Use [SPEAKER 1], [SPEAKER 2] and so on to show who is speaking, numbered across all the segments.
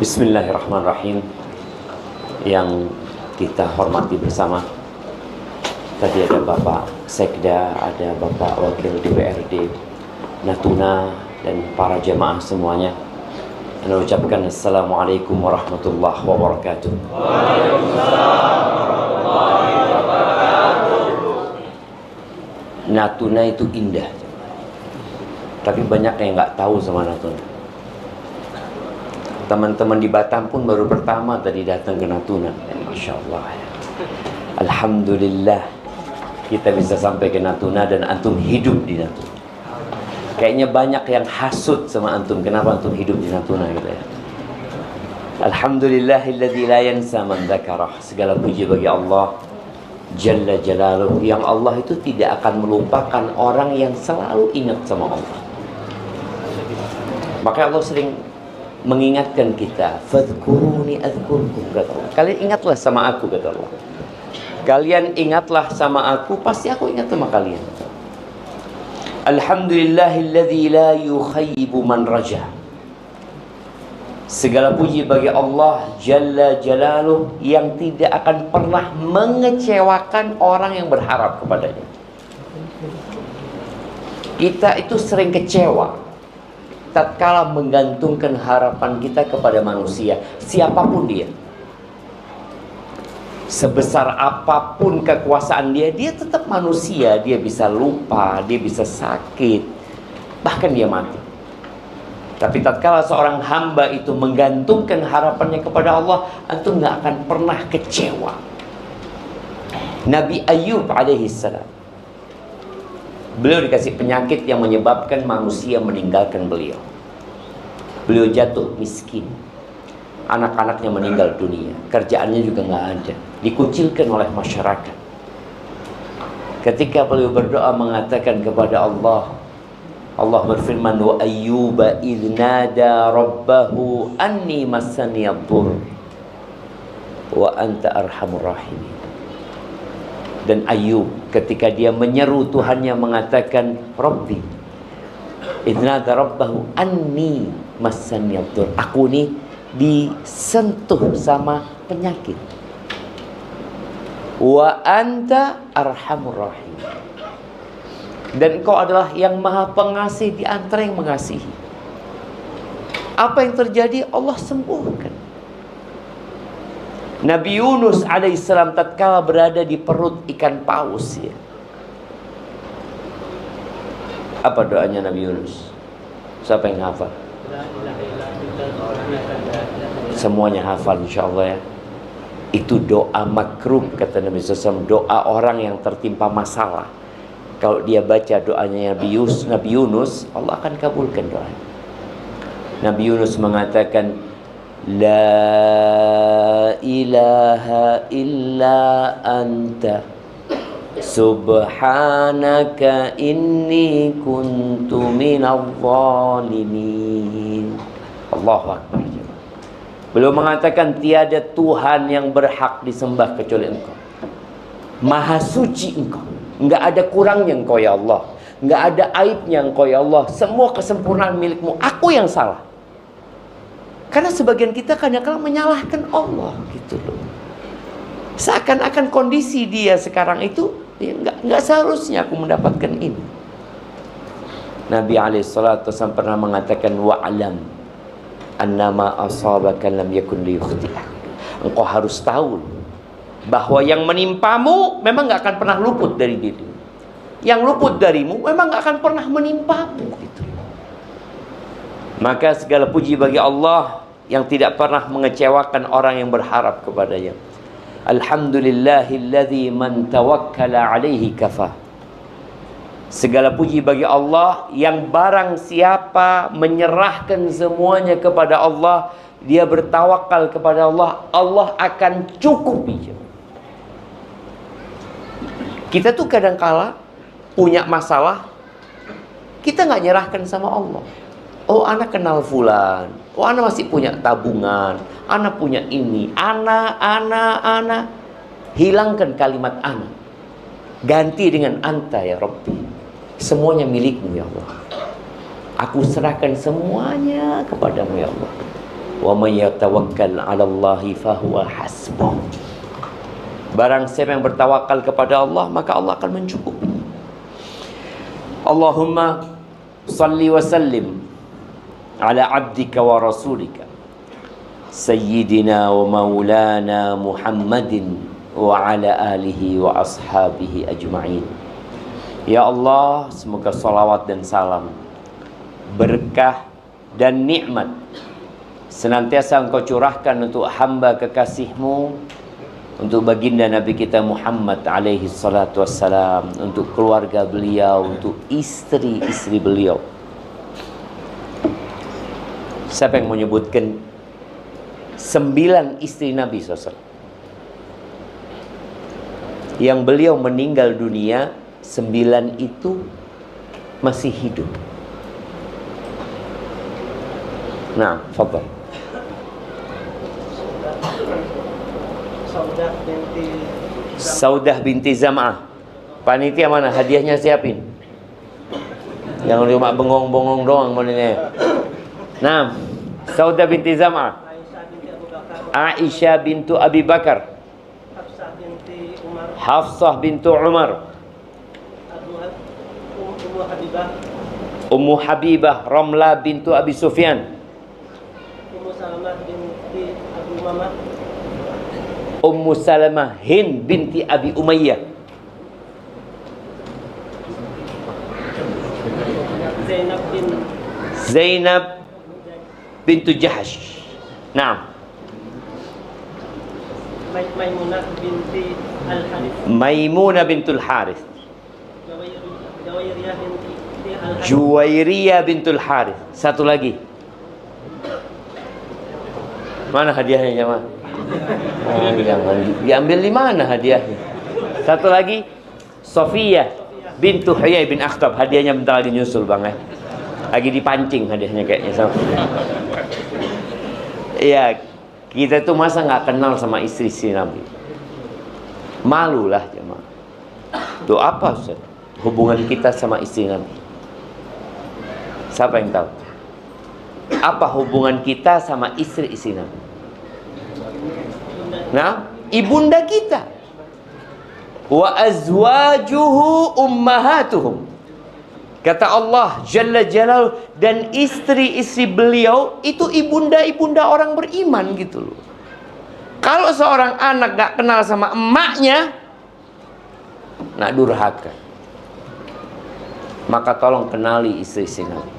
[SPEAKER 1] Bismillahirrahmanirrahim. Yang kita hormati bersama, tadi ada Bapak Sekda, ada Bapak Wakil DPRD Natuna, dan para jemaah semuanya. Saya ucapkan Assalamualaikum warahmatullahi wabarakatuh. Waalaikumsalam warahmatullahi wabarakatuh. Natuna itu indah, tapi banyak yang nggak tahu sama Natuna. Teman-teman di Batam pun baru pertama tadi datang ke Natuna. Masya Allah ya. Alhamdulillah kita bisa sampai ke Natuna dan antum hidup di Natuna. Kayaknya banyak yang hasut sama antum, kenapa antum hidup di Natuna gitu ya. Alhamdulillahilladzi la yansa man dzakarah. Segala puji bagi Allah Jalla Jalaluh, yang Allah itu tidak akan melupakan orang yang selalu ingat sama Allah. Maka Allah sering mengingatkan kita, fadhkuruni adzkurkum, kata Allah. Kalian ingatlah sama aku, kata Allah. Kalian ingatlah sama aku, pasti aku ingat sama kalian. Alhamdulillahilladzi la yukhayyibu man raja. Segala puji bagi Allah Jalla Jalaluh, yang tidak akan pernah mengecewakan orang yang berharap kepadanya. Kita itu sering kecewa tatkala menggantungkan harapan kita kepada manusia, siapapun dia. Sebesar apapun kekuasaan dia, dia tetap manusia. Dia bisa lupa, dia bisa sakit, bahkan dia mati. Tapi tatkala seorang hamba itu menggantungkan harapannya kepada Allah, antum nggak akan pernah kecewa. Nabi Ayub alaihissalam, beliau dikasih penyakit yang menyebabkan manusia meninggalkan beliau. Beliau jatuh miskin, anak-anaknya meninggal dunia, kerjaannya juga nggak ada, dikucilkan oleh masyarakat. Ketika beliau berdoa mengatakan kepada Allah, Allah berfirman, wa ayyuba idh nada rabbahu anni massani ad-dhurr wa anta arhamur rahimin. Dan Ayub ketika dia menyeru Tuhannya mengatakan, Rabbi idnada rabbahu anni massani ad-dhurr, aku ini disentuh sama penyakit, wa anta arhamur rahim, dan engkau adalah yang maha pengasih di antara yang mengasihi. Apa yang terjadi? Allah sembuhkan. Nabi Yunus alaihissalam tatkala berada di perut ikan paus ya. Apa doanya Nabi Yunus? Siapa yang hafal? Semuanya hafal insyaallah ya. Itu doa makrub kata Nabi SAW, doa orang yang tertimpa masalah. Kalau dia baca doanya Nabi Yunus, Allah akan kabulkan doanya. Nabi Yunus mengatakan, la ilaha illa anta subhanaka inni kuntu minadh dhalimin. Allahu Akbar. Beliau mengatakan tiada Tuhan yang berhak disembah kecuali Engkau. Maha suci Engkau, enggak ada kurangnya Engkau ya Allah, enggak ada aibnya Engkau ya Allah. Semua kesempurnaan milikmu, aku yang salah. Karena sebagian kita kadang-kadang menyalahkan Allah gitu loh. Seakan-akan kondisi dia sekarang itu ya, enggak seharusnya aku mendapatkan ini. Nabi alaihissalatu wasallam pernah mengatakan, wa'alam annama asabaka lam yakun liyukhti'ak. Engkau harus tahu bahwa yang menimpamu memang enggak akan pernah luput dari dirimu. Yang luput darimu memang enggak akan pernah menimpamu gitu. Maka segala puji bagi Allah yang tidak pernah mengecewakan orang yang berharap kepadanya. Alhamdulillahilladzi man tawakkala alaihi kafah. Segala puji bagi Allah yang barang siapa menyerahkan semuanya kepada Allah, dia bertawakal kepada Allah, Allah akan cukupi. Kita tuh kadang-kala punya masalah, kita nggak nyerahkan sama Allah. Oh, anak kenal fulan. Oh, anak masih punya tabungan. Anak punya ini. Anak. Hilangkan kalimat anak. Ganti dengan anta ya Rabbi. Semuanya milikmu ya Allah. Aku serahkan semuanya kepadamu ya Allah. Wa may yatawakkal 'ala Allahi fahuwa hasbuh. Barang siapa yang bertawakal kepada Allah, maka Allah akan mencukupi. Allahumma salli wa sallim ala abdika wa rasulika sayyidina wa maulana Muhammadin wa ala alihi wa ashabihi ajma'in. Ya Allah, semoga salawat dan salam, berkah dan nikmat senantiasa Engkau curahkan untuk hamba kekasih-Mu, untuk baginda Nabi kita Muhammad alaihi salatu wassalam, untuk keluarga beliau, untuk istri-istri beliau. Siapa yang menyebutkan 9 istri Nabi SAW yang beliau meninggal dunia, 9 itu masih hidup? Nah, fadhal. Saudah binti Zam'ah. Panitia mana? Hadiahnya siapin. Jangan cuma bengong-bengong doang maninya. Nah, Saudah binti Zam'ah. Aisyah bintu Abi Bakar. Hafsah bintu Umar. Ummu Habibah Ramla bintu Abi Sufyan. Ummu Salamah binti Abu Umamah. Ummu Salamah Hind binti Abi Umayyah. Zainab bintu Jahash. Naam. Maimunah binti Al-Harith. Maimunah bintul Harith. Juwairiyah bintul Harith. Satu lagi. Mana hadiahnya jemaah? Oh, jangan diambil di mana hadiahnya? Satu lagi, Sofiyah bintu Huyai bin Akhtab. Hadiahnya bentar lagi nyusul bang ya. Lagi dipancing hadiahnya kayaknya sama. Iya, kita tuh masa nggak kenal sama istri-istri Nabi? Malulah jemaah. Tuh apa Ustaz? Hubungan kita sama istri Nabi? Siapa yang tahu? Apa hubungan kita sama istri-istri Nabi? Nah, ibunda kita. Wa azwajuhu ummahatuhum. Kata Allah Jalla Jalal, dan istri-istri beliau itu ibunda-ibunda orang beriman gitu loh. Kalau seorang anak gak kenal sama emaknya, nak durhaka. Maka tolong kenali istri-istri Nabi.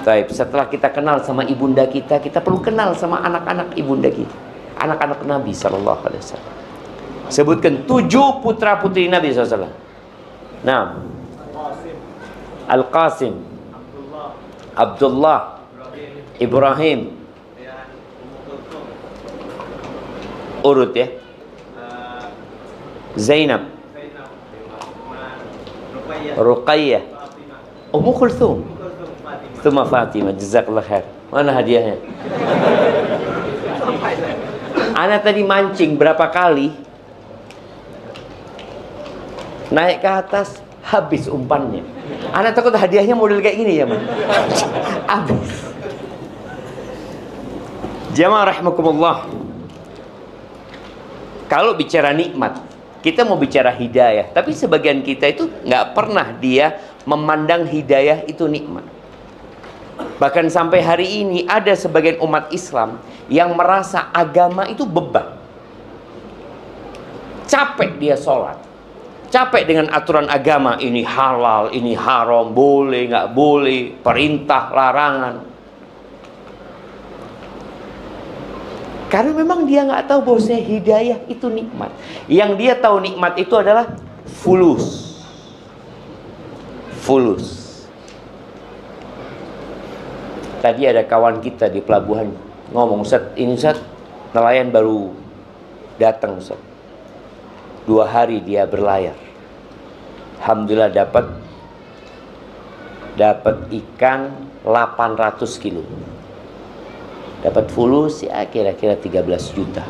[SPEAKER 1] Baik, setelah kita kenal sama ibunda kita perlu kenal sama anak-anak ibunda kita, anak-anak Nabi sallallahu alaihi wasallam. Sebutkan 7 putra putri Nabi sallallahu alaihi wasallam. Nah, Al-Qasim, Abdullah, Ibrahim. Urut ya. Zainab, Ruqayyah, Ummu Kulthum, Thumma Fatimah. Jazakallah khair. Mana hadiahnya? Ana tadi mancing berapa kali, naik ke atas habis umpannya. Ana takut hadiahnya model kayak gini ya, Man. Habis. Jamaah rahimakumullah. Kalau bicara nikmat, kita mau bicara hidayah, tapi sebagian kita itu nggak pernah dia memandang hidayah itu nikmat. Bahkan sampai hari ini ada sebagian umat Islam yang merasa agama itu beban. Capek dia sholat, capek dengan aturan agama, ini halal, ini haram, boleh, nggak boleh, perintah, larangan. Karena memang dia nggak tahu bahwasanya hidayah itu nikmat. Yang dia tahu nikmat itu adalah fulus. Fulus. Tadi ada kawan kita di pelabuhan ngomong, Ustaz, ini Ustaz, nelayan baru datang Ustaz. 2 hari dia berlayar. Alhamdulillah dapat ikan 800 kilo. Dapat fulus ya kira-kira 13 juta.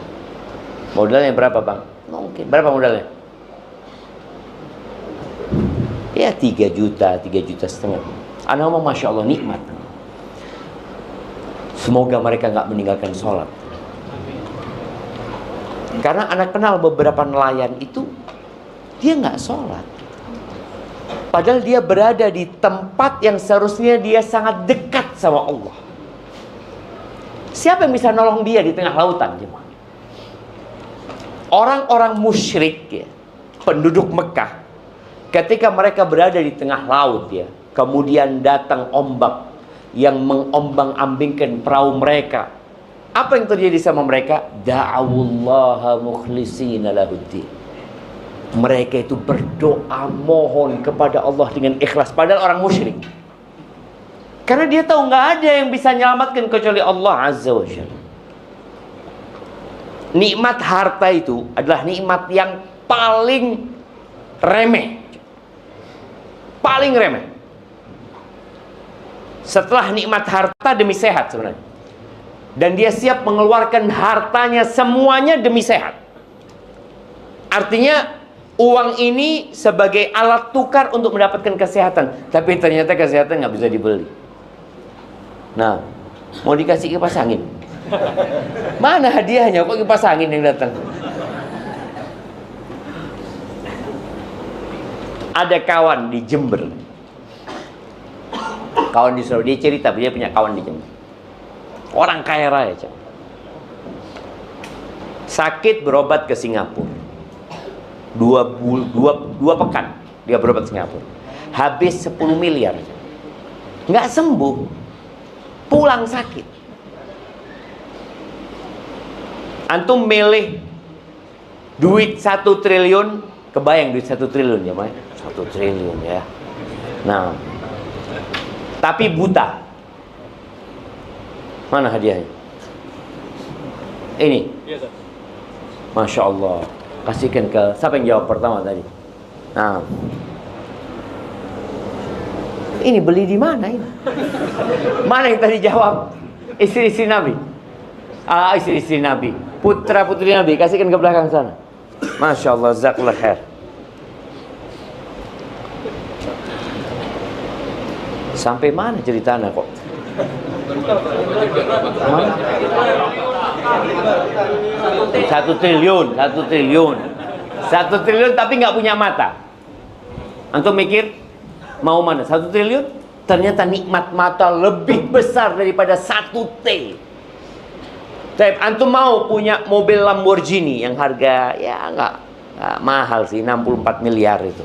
[SPEAKER 1] Modalnya berapa bang? Mungkin. Berapa modalnya? Ya 3 juta, 3,5 juta. Ana ngomong Masya Allah nikmat. Semoga mereka nggak meninggalkan sholat. Karena anak kenal beberapa nelayan itu, dia nggak sholat. Padahal dia berada di tempat yang seharusnya dia sangat dekat sama Allah. Siapa yang bisa nolong dia di tengah lautan? Orang-orang musyrik, ya, penduduk Mekah, ketika mereka berada di tengah laut, ya, kemudian datang ombak yang mengombang-ambingkan perahu mereka. Apa yang terjadi sama mereka? Da'awullaha mukhlishina lahuddin. Mereka itu berdoa mohon kepada Allah dengan ikhlas, padahal orang musyrik. Karena dia tahu nggak ada yang bisa menyelamatkan kecuali Allah Azza wa Jalla. Nikmat harta itu adalah nikmat yang paling remeh. Paling remeh. Setelah nikmat harta demi sehat sebenarnya. Dan dia siap mengeluarkan hartanya semuanya demi sehat. Artinya uang ini sebagai alat tukar untuk mendapatkan kesehatan. Tapi ternyata kesehatan nggak bisa dibeli. Nah, mau dikasih kipas angin. Mana hadiahnya? Kok kipas angin yang datang? Ada kawan di Jember. Kawan di Surabaya, dia cerita, dia punya kawan di Jember. Orang kaya raya, sakit berobat ke Singapura. Dua pekan dia berobat ke Singapura. Habis 10 miliar. Nggak sembuh. Pulang sakit. Antum milih duit 1 triliun, kebayang duit 1 triliun ya, Mas? 1 triliun ya. Nah, tapi buta. Mana hadiahnya? Ini. Masya Allah. Kasihkan ke siapa yang jawab pertama tadi? Nah, ini beli di mana ini? Mana yang tadi jawab? Istri-istri Nabi. Istri-istri Nabi, putra-putri Nabi. Kasihkan ke belakang sana. Masya Allah, jazakallah khair. Sampai mana ceritanya kok? Mana? 1 triliun, 1 triliun, 1 triliun tapi nggak punya mata. Antum mikir mau mana? 1 triliun? Ternyata nikmat mata lebih besar daripada 1 T. Tapi antum mau punya mobil Lamborghini yang harga ya nggak mahal sih, 64 miliar itu.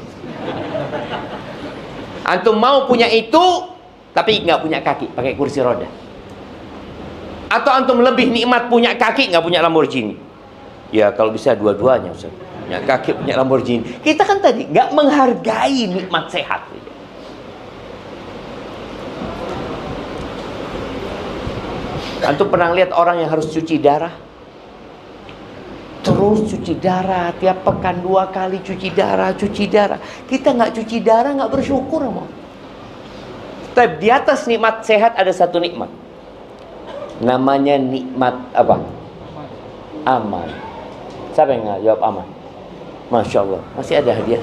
[SPEAKER 1] Antum mau punya itu, tapi nggak punya kaki, pakai kursi roda. Atau antum lebih nikmat punya kaki, nggak punya Lamborghini? Ya kalau bisa dua-duanya, Ustaz. Punya kaki, punya Lamborghini. Kita kan tadi nggak menghargai nikmat sehat. Antum pernah lihat orang yang harus cuci darah? Terus cuci darah, tiap pekan 2 kali cuci darah, cuci darah. Kita nggak cuci darah, nggak bersyukur, mau. Tapi di atas nikmat sehat ada satu nikmat. Namanya nikmat apa? Aman. Siapa yang nggak jawab aman? Masya Allah, masih ada hadiah.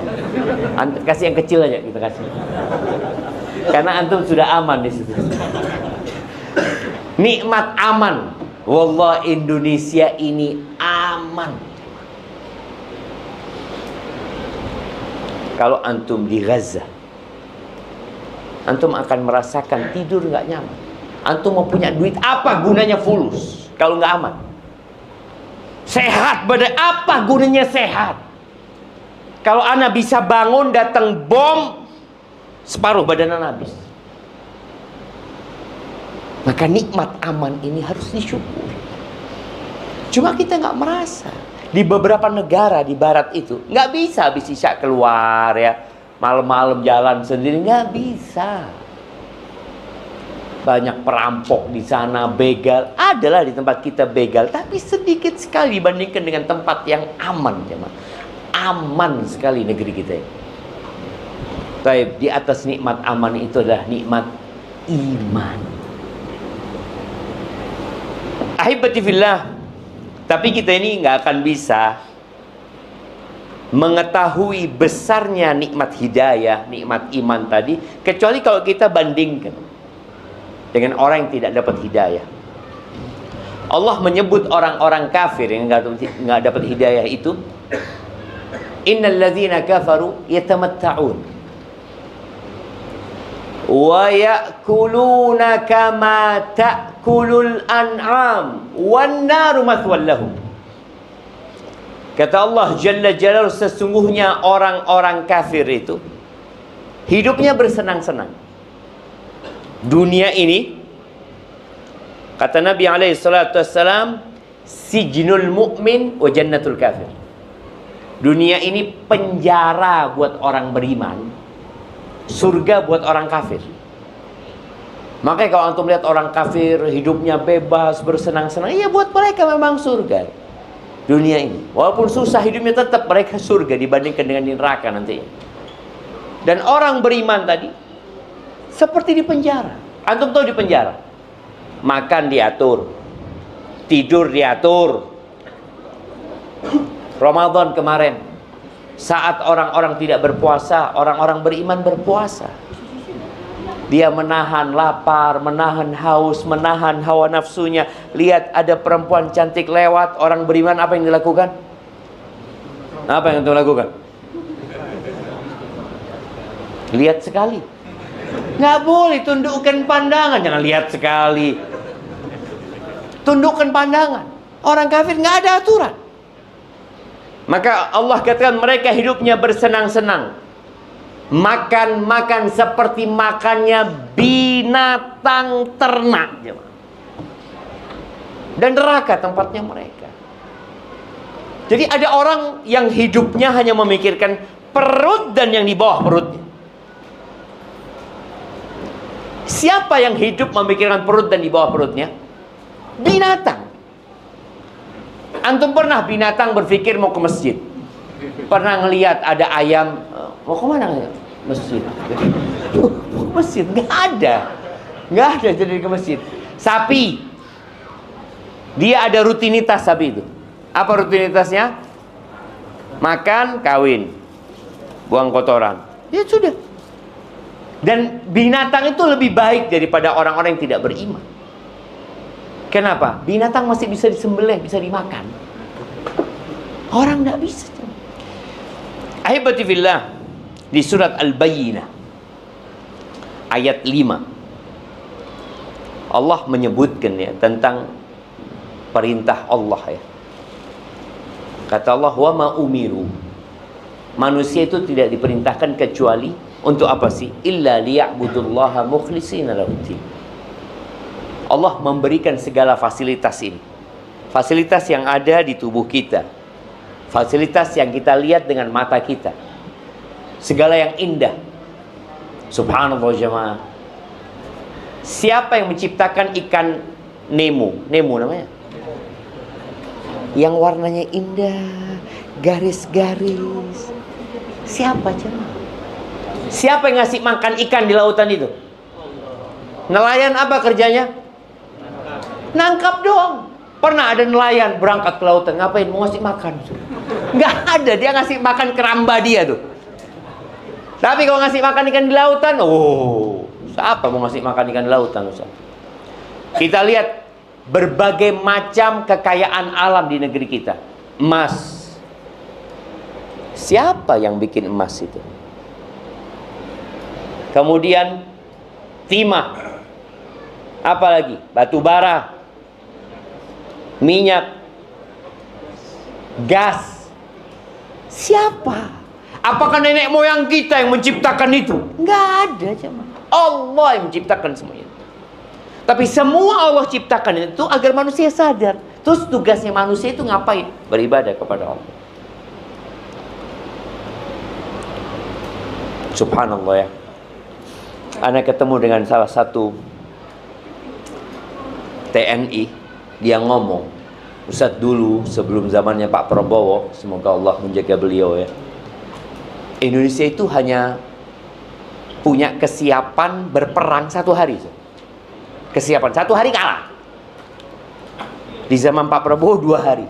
[SPEAKER 1] Kasih yang kecil aja, kita kasih. Karena antum sudah aman di situ. Nikmat aman. Wallah, Indonesia ini aman. Kalau antum di Gaza, antum akan merasakan tidur nggak nyaman. Antum mau punya duit, apa gunanya fulus kalau nggak aman? Sehat badan, apa gunanya sehat? Kalau ana bisa bangun datang bom, separuh badan ana habis. Maka nikmat aman ini harus disyukuri. Cuma kita nggak merasa. Di beberapa negara di barat itu nggak bisa habis isya keluar ya, malam-malam jalan sendiri, nggak bisa. Banyak perampok di sana, begal. Adalah di tempat kita begal, tapi sedikit sekali dibandingkan dengan tempat yang aman, jemaah. Aman sekali negeri kita ini. Baik, di atas nikmat aman itu adalah nikmat iman. Ahibati fillah, tapi kita ini nggak akan bisa mengetahui besarnya nikmat hidayah, nikmat iman tadi, kecuali kalau kita bandingkan dengan orang yang tidak dapat hidayah. Allah menyebut orang-orang kafir yang nggak dapat hidayah itu, innal ladzina kafaru yatamatta'un wa ya'kuluna kama ta'kulul an'am wan naru mathwal lahum. Kata Allah Jalla Jalaluhu, sesungguhnya orang-orang kafir itu hidupnya bersenang-senang. Dunia ini, kata Nabi alaihi salatu wassalam, sijnul mu'min wa jannatul kafir. Dunia ini penjara buat orang beriman, surga buat orang kafir. Makanya kalau antum lihat orang kafir hidupnya bebas, bersenang-senang, iya buat mereka memang surga dunia ini. Walaupun susah hidupnya, tetap mereka surga dibandingkan dengan di neraka nantinya. Dan orang beriman tadi seperti di penjara. Antum tahu di penjara, makan diatur, tidur diatur. Ramadan kemarin, saat orang-orang tidak berpuasa, orang-orang beriman berpuasa. Dia menahan lapar, menahan haus, menahan hawa nafsunya. Lihat ada perempuan cantik lewat, orang beriman apa yang dilakukan? Apa yang dilakukan? Lihat sekali. Nggak boleh tundukkan pandangan, jangan lihat sekali. Tundukkan pandangan. Orang kafir nggak ada aturan. Maka Allah katakan mereka hidupnya bersenang-senang. Makan seperti makannya binatang ternak. Dan neraka tempatnya mereka. Jadi ada orang yang hidupnya hanya memikirkan perut dan yang di bawah perutnya. Siapa yang hidup memikirkan perut dan di bawah perutnya? Binatang. Antum pernah binatang berpikir mau ke masjid? Pernah ngelihat ada ayam, mau ke mana? Masjid. Masjid nggak ada jadi ke masjid. Sapi, dia ada rutinitas sapi itu. Apa rutinitasnya? Makan, kawin, buang kotoran. Ya sudah. Dan binatang itu lebih baik daripada orang-orang yang tidak beriman. Kenapa? Binatang masih bisa disembelih, bisa dimakan. Orang nggak bisa. Ahibati fillah, di surat Al-Bayyinah ayat 5 Allah menyebutkan ya tentang perintah Allah ya. Kata Allah, wa ma umiru, manusia itu tidak diperintahkan kecuali untuk apa sih? Illa liya'budullaha mukhlishina lahuddin. Allah memberikan segala fasilitas ini. Fasilitas yang ada di tubuh kita, fasilitas yang kita lihat dengan mata kita, segala yang indah. Subhanallah jemaah. Siapa yang menciptakan ikan Nemo? Nemo namanya. Yang warnanya indah, garis-garis. Siapa jemaah? Siapa yang ngasih makan ikan di lautan itu? Nelayan apa kerjanya? Nangkap doang. Pernah ada nelayan berangkat ke lautan, ngapain? Mau ngasih makan? Nggak ada, dia ngasih makan keramba dia tuh. Tapi kalau ngasih makan ikan di lautan, oh, siapa mau ngasih makan ikan di lautan, Ustaz? Kita lihat berbagai macam kekayaan alam di negeri kita. Emas. Siapa yang bikin emas itu? Kemudian timah. Apalagi? Batu bara. Minyak. Gas. Siapa? Apakah nenek moyang kita yang menciptakan itu? Enggak ada, jemaah. Allah yang menciptakan semuanya. Tapi semua Allah ciptakan itu agar manusia sadar. Terus tugasnya manusia itu ngapain? Beribadah kepada Allah. Subhanallah ya. Ana ketemu dengan salah satu TNI, dia ngomong, Ustadz dulu sebelum zamannya Pak Prabowo, semoga Allah menjaga beliau ya, Indonesia itu hanya punya kesiapan berperang 1 hari. Kesiapan 1 hari kalah. Di zaman Pak Prabowo 2 hari.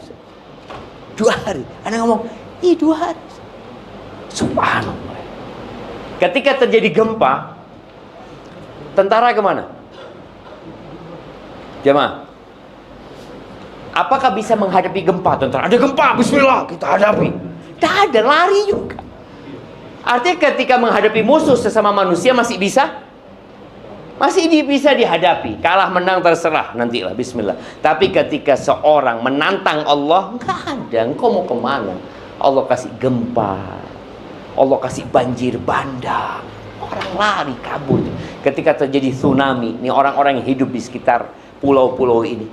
[SPEAKER 1] 2 hari. Anda ngomong, 2 hari. Subhanallah. Ketika terjadi gempa, tentara kemana? Jemaah. Apakah bisa menghadapi gempa, tuan-tuan? Ada gempa, bismillah, kita hadapi. Tak ada, lari juga. Artinya ketika menghadapi musuh sesama manusia masih bisa? Masih bisa dihadapi. Kalah menang terserah, nantilah, bismillah. Tapi ketika seorang menantang Allah, nggak ada, engkau mau kemana? Allah kasih gempa, Allah kasih banjir bandang, orang lari kabur. Ketika terjadi tsunami, ini orang-orang yang hidup di sekitar pulau-pulau ini,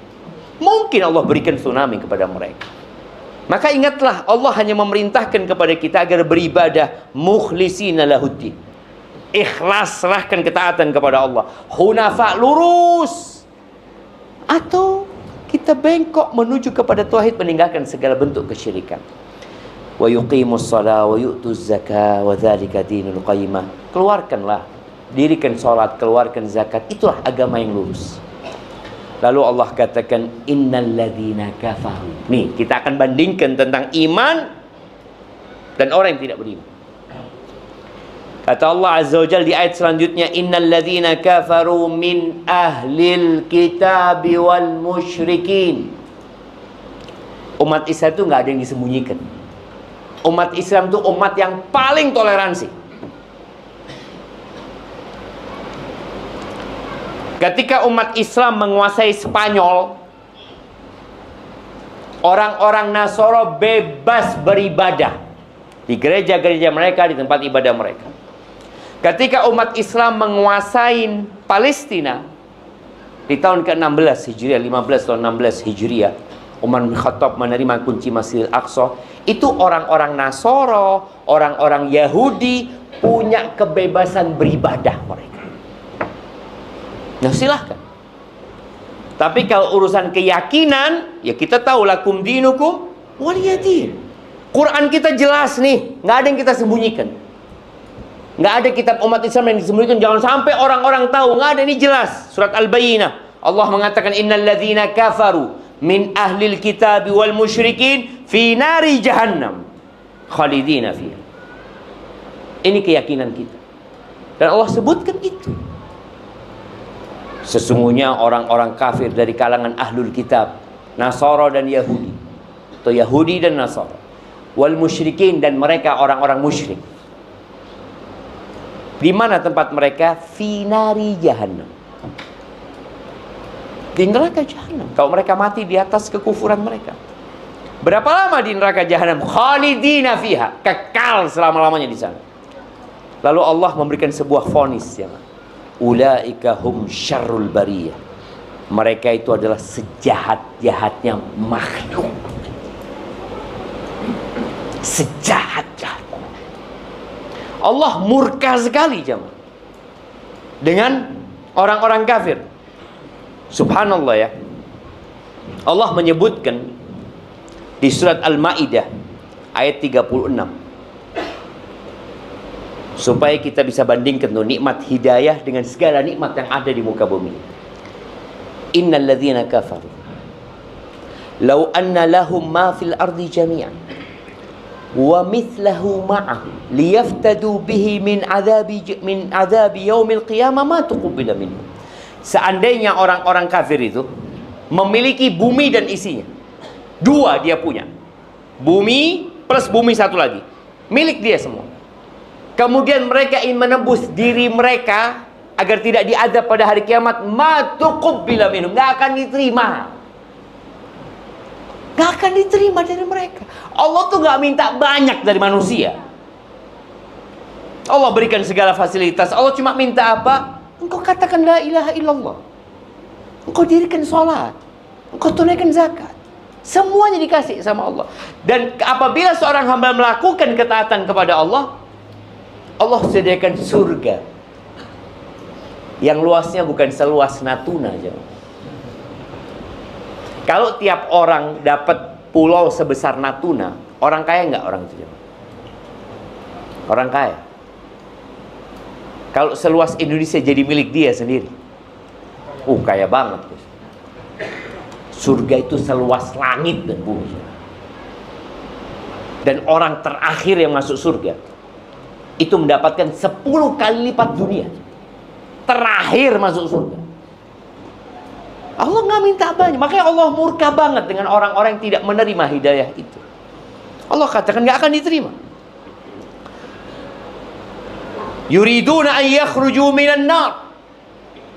[SPEAKER 1] mungkin Allah berikan tsunami kepada mereka. Maka ingatlah, Allah hanya memerintahkan kepada kita agar beribadah mukhlisina lahuddin, ikhlas, serahkan ketaatan kepada Allah, hunafa, lurus. Atau kita bengkok menuju kepada tauhid, meninggalkan segala bentuk kesyirikan. Wa yuqimus shalah wa yu'tuz zakah wa dzalika dinul qayyimah. Keluarkanlah, dirikan salat, keluarkan zakat, itulah agama yang lurus. Lalu Allah katakan innal ladzina kafaru. Nih, kita akan bandingkan tentang iman dan orang yang tidak beriman. Kata Allah Azza wa Jalla di ayat selanjutnya, innal ladzina kafaru min ahlil kitabi wal musyrikin. Umat Islam itu nggak ada yang disembunyikan. Umat Islam itu umat yang paling toleransi. Ketika umat Islam menguasai Spanyol, orang-orang Nasoro bebas beribadah di gereja-gereja mereka, di tempat ibadah mereka. Ketika umat Islam menguasai Palestina di tahun ke-16 Hijriah, 15 tahun 16 Hijriah, Umar bin Khattab menerima kunci Masjidil Aqsa. Itu orang-orang Nasoro, orang-orang Yahudi punya kebebasan beribadah mereka. Nah, silahkan. Tapi kalau urusan keyakinan, ya kita tahu lakum dinukum waliyadin. Quran kita jelas nih, nggak ada yang kita sembunyikan. Nggak ada kitab umat Islam yang disembunyikan. Jangan sampai orang-orang tahu, nggak ada, ini jelas. Surat Al-Bayyinah, Allah mengatakan innal ladzina kafaru min ahlil kitabi wal musyrikin fi nari jahannam khalidina fiha. Ini keyakinan kita. Dan Allah sebutkan itu. Sesungguhnya orang-orang kafir dari kalangan ahlul kitab, Nasara dan Yahudi, atau Yahudi dan Nasara, wal musyrikin, dan mereka orang-orang musyrik. Di mana tempat mereka? Fi nari jahannam, di neraka jahannam. Kalau mereka mati di atas kekufuran mereka. Berapa lama di neraka jahannam? Khalidina fiha, kekal selama-lamanya di sana. Lalu Allah memberikan sebuah vonis, ya, ulaika hum syarrul bariyah. Mereka itu adalah sejahat-jahatnya makhluk. Sejahat-jahat. Allah murka sekali, jemaah, dengan orang-orang kafir. Subhanallah, ya. Allah menyebutkan di surat Al-Maidah ayat 36, supaya kita bisa bandingkan tuh nikmat hidayah dengan segala nikmat yang ada di muka bumi. Innal ladzina kafaru law anna lahum ma fil ardi jami'an wa mithlahu ma'ahu liyaftadu bihi min adzabi yaumil qiyamah ma tuqbila minhum. Seandainya orang-orang kafir itu memiliki bumi dan isinya, dua dia punya, bumi plus bumi satu lagi, milik dia semua. Kemudian mereka ingin menebus diri mereka agar tidak diazab pada hari kiamat, ma tuqbila minhum, nggak akan diterima. Nggak akan diterima dari mereka. Allah tuh nggak minta banyak dari manusia. Allah berikan segala fasilitas. Allah cuma minta apa? Engkau katakan la ilaha illallah, engkau dirikan sholat, engkau tunaikan zakat. Semuanya dikasih sama Allah. Dan apabila seorang hamba melakukan ketaatan kepada Allah, Allah sediakan surga yang luasnya bukan seluas Natuna aja. Kalau tiap orang dapat pulau sebesar Natuna, orang kaya nggak orang itu? Orang kaya. Kalau seluas Indonesia jadi milik dia sendiri, kaya banget. Surga itu seluas langit dan bumi. Dan orang terakhir yang masuk surga itu mendapatkan 10 kali lipat dunia. Terakhir masuk surga. Allah nggak minta banyak. Makanya Allah murka banget dengan orang-orang yang tidak menerima hidayah itu. Allah katakan nggak akan diterima. Yuriduna an yakhruju minan nar.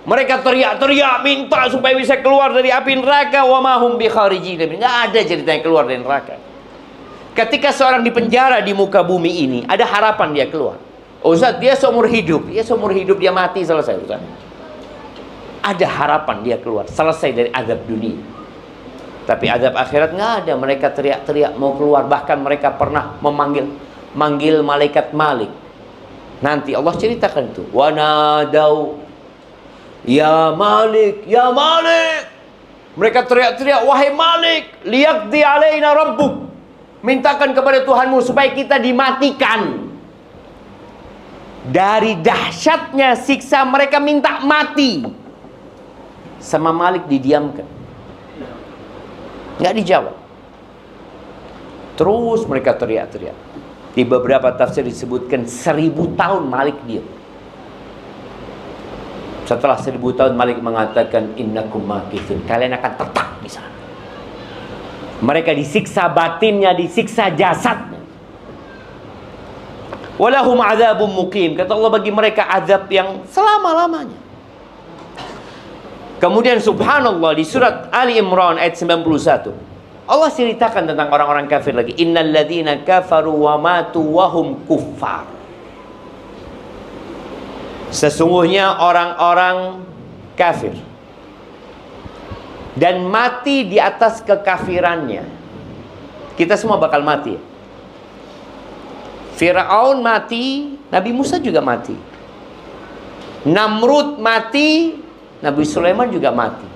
[SPEAKER 1] Mereka teriak-teriak minta supaya bisa keluar dari api neraka. Wa ma hum bikharijin. Nggak ada ceritanya keluar dari neraka. Ketika seorang dipenjara di muka bumi ini, ada harapan dia keluar. Ustaz, dia seumur hidup. Ya seumur hidup dia mati, selesai Ustaz. Ada harapan dia keluar, selesai dari azab dunia. Tapi azab akhirat nggak ada. Mereka teriak-teriak mau keluar. Bahkan mereka pernah manggil malaikat Malik. Nanti Allah ceritakan itu. Wa nadau ya Malik, ya Malik. Mereka teriak-teriak, wahai Malik, liyaqdi alaina rabbuk. Mintakan kepada Tuhanmu supaya kita dimatikan. Dari dahsyatnya siksa mereka minta mati. Sama Malik didiamkan. Nggak dijawab. Terus mereka teriak-teriak. Di beberapa tafsir disebutkan 1000 tahun Malik diam. Setelah 1000 tahun Malik mengatakan innakum makithun, kalian akan tetap di sana. Mereka disiksa batinnya, disiksa jasadnya. Walahum adzabun muqim, kata Allah, bagi mereka azab yang selama-lamanya. Kemudian subhanallah di surat Ali Imran ayat 91 Allah ceritakan tentang orang-orang kafir lagi. Innal ladzina kafaru wa matu wa hum kuffar. Sesungguhnya orang-orang kafir dan mati di atas kekafirannya. Kita semua bakal mati. Fir'aun mati, Nabi Musa juga mati. Namrud mati, Nabi Sulaiman juga mati.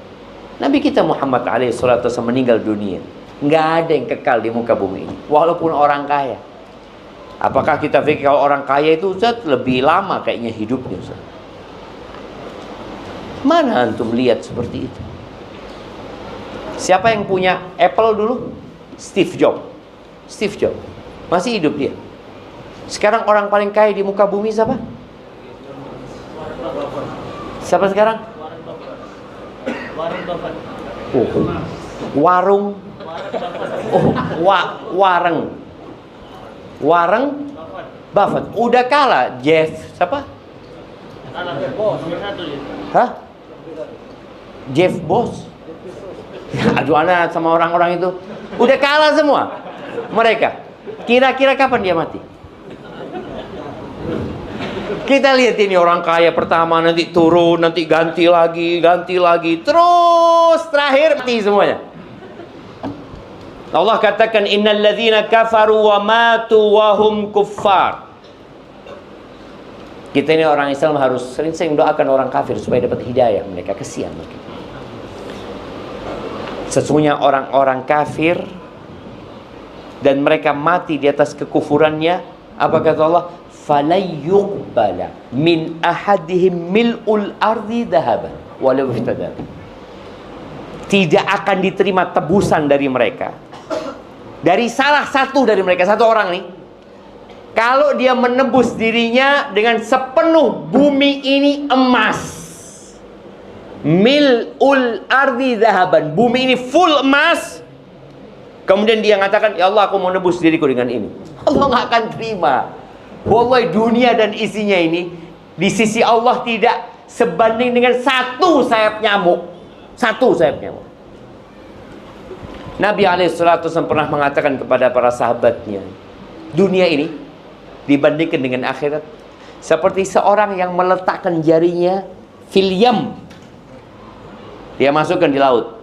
[SPEAKER 1] Nabi kita Muhammad alaihissalatu wasallam meninggal dunia. Nggak ada yang kekal di muka bumi ini, walaupun orang kaya. Apakah kita pikir kalau orang kaya itu Ustaz lebih lama kayaknya hidupnya Ustaz? Mana antum lihat seperti itu? Siapa yang punya Apple dulu? Steve Jobs. Steve Jobs masih hidup dia. Sekarang orang paling kaya di muka bumi siapa? Siapa sekarang? Warung. Warren Buffett. Udah kalah Jeff siapa? Hah? Jeff Bezos. Aduh, anak sama orang-orang itu udah kalah semua mereka. Kira-kira kapan dia mati? Kita lihat ini orang kaya pertama, nanti turun, nanti ganti lagi, terus terakhir mati semuanya. Allah katakan innal ladzina kafaru wa matu wa hum kuffar. Kita ini orang Islam harus sering-sering doakan orang kafir supaya dapat hidayah. Mereka kesian mereka. Sesungguhnya orang-orang kafir dan mereka mati di atas kekufurannya, apa kata Allah? Falayyuqbala min ahadihim mil'ul ardi dhahaban walau iftada. Tidak akan diterima tebusan dari mereka, dari salah satu dari mereka, satu orang nih, kalau dia menebus dirinya dengan sepenuh bumi ini emas. Mil'ul ardi dhahaban, bumi ini full emas. Kemudian dia mengatakan, ya Allah, aku mau nebus diriku dengan ini. Allah nggak akan terima. Wallahi, dunia dan isinya ini di sisi Allah tidak sebanding dengan satu sayap nyamuk. Satu sayap nyamuk. Nabi SAW pernah mengatakan kepada para sahabatnya, dunia ini dibandingkan dengan akhirat seperti seorang yang meletakkan jarinya fil yam. Dia masukkan di laut.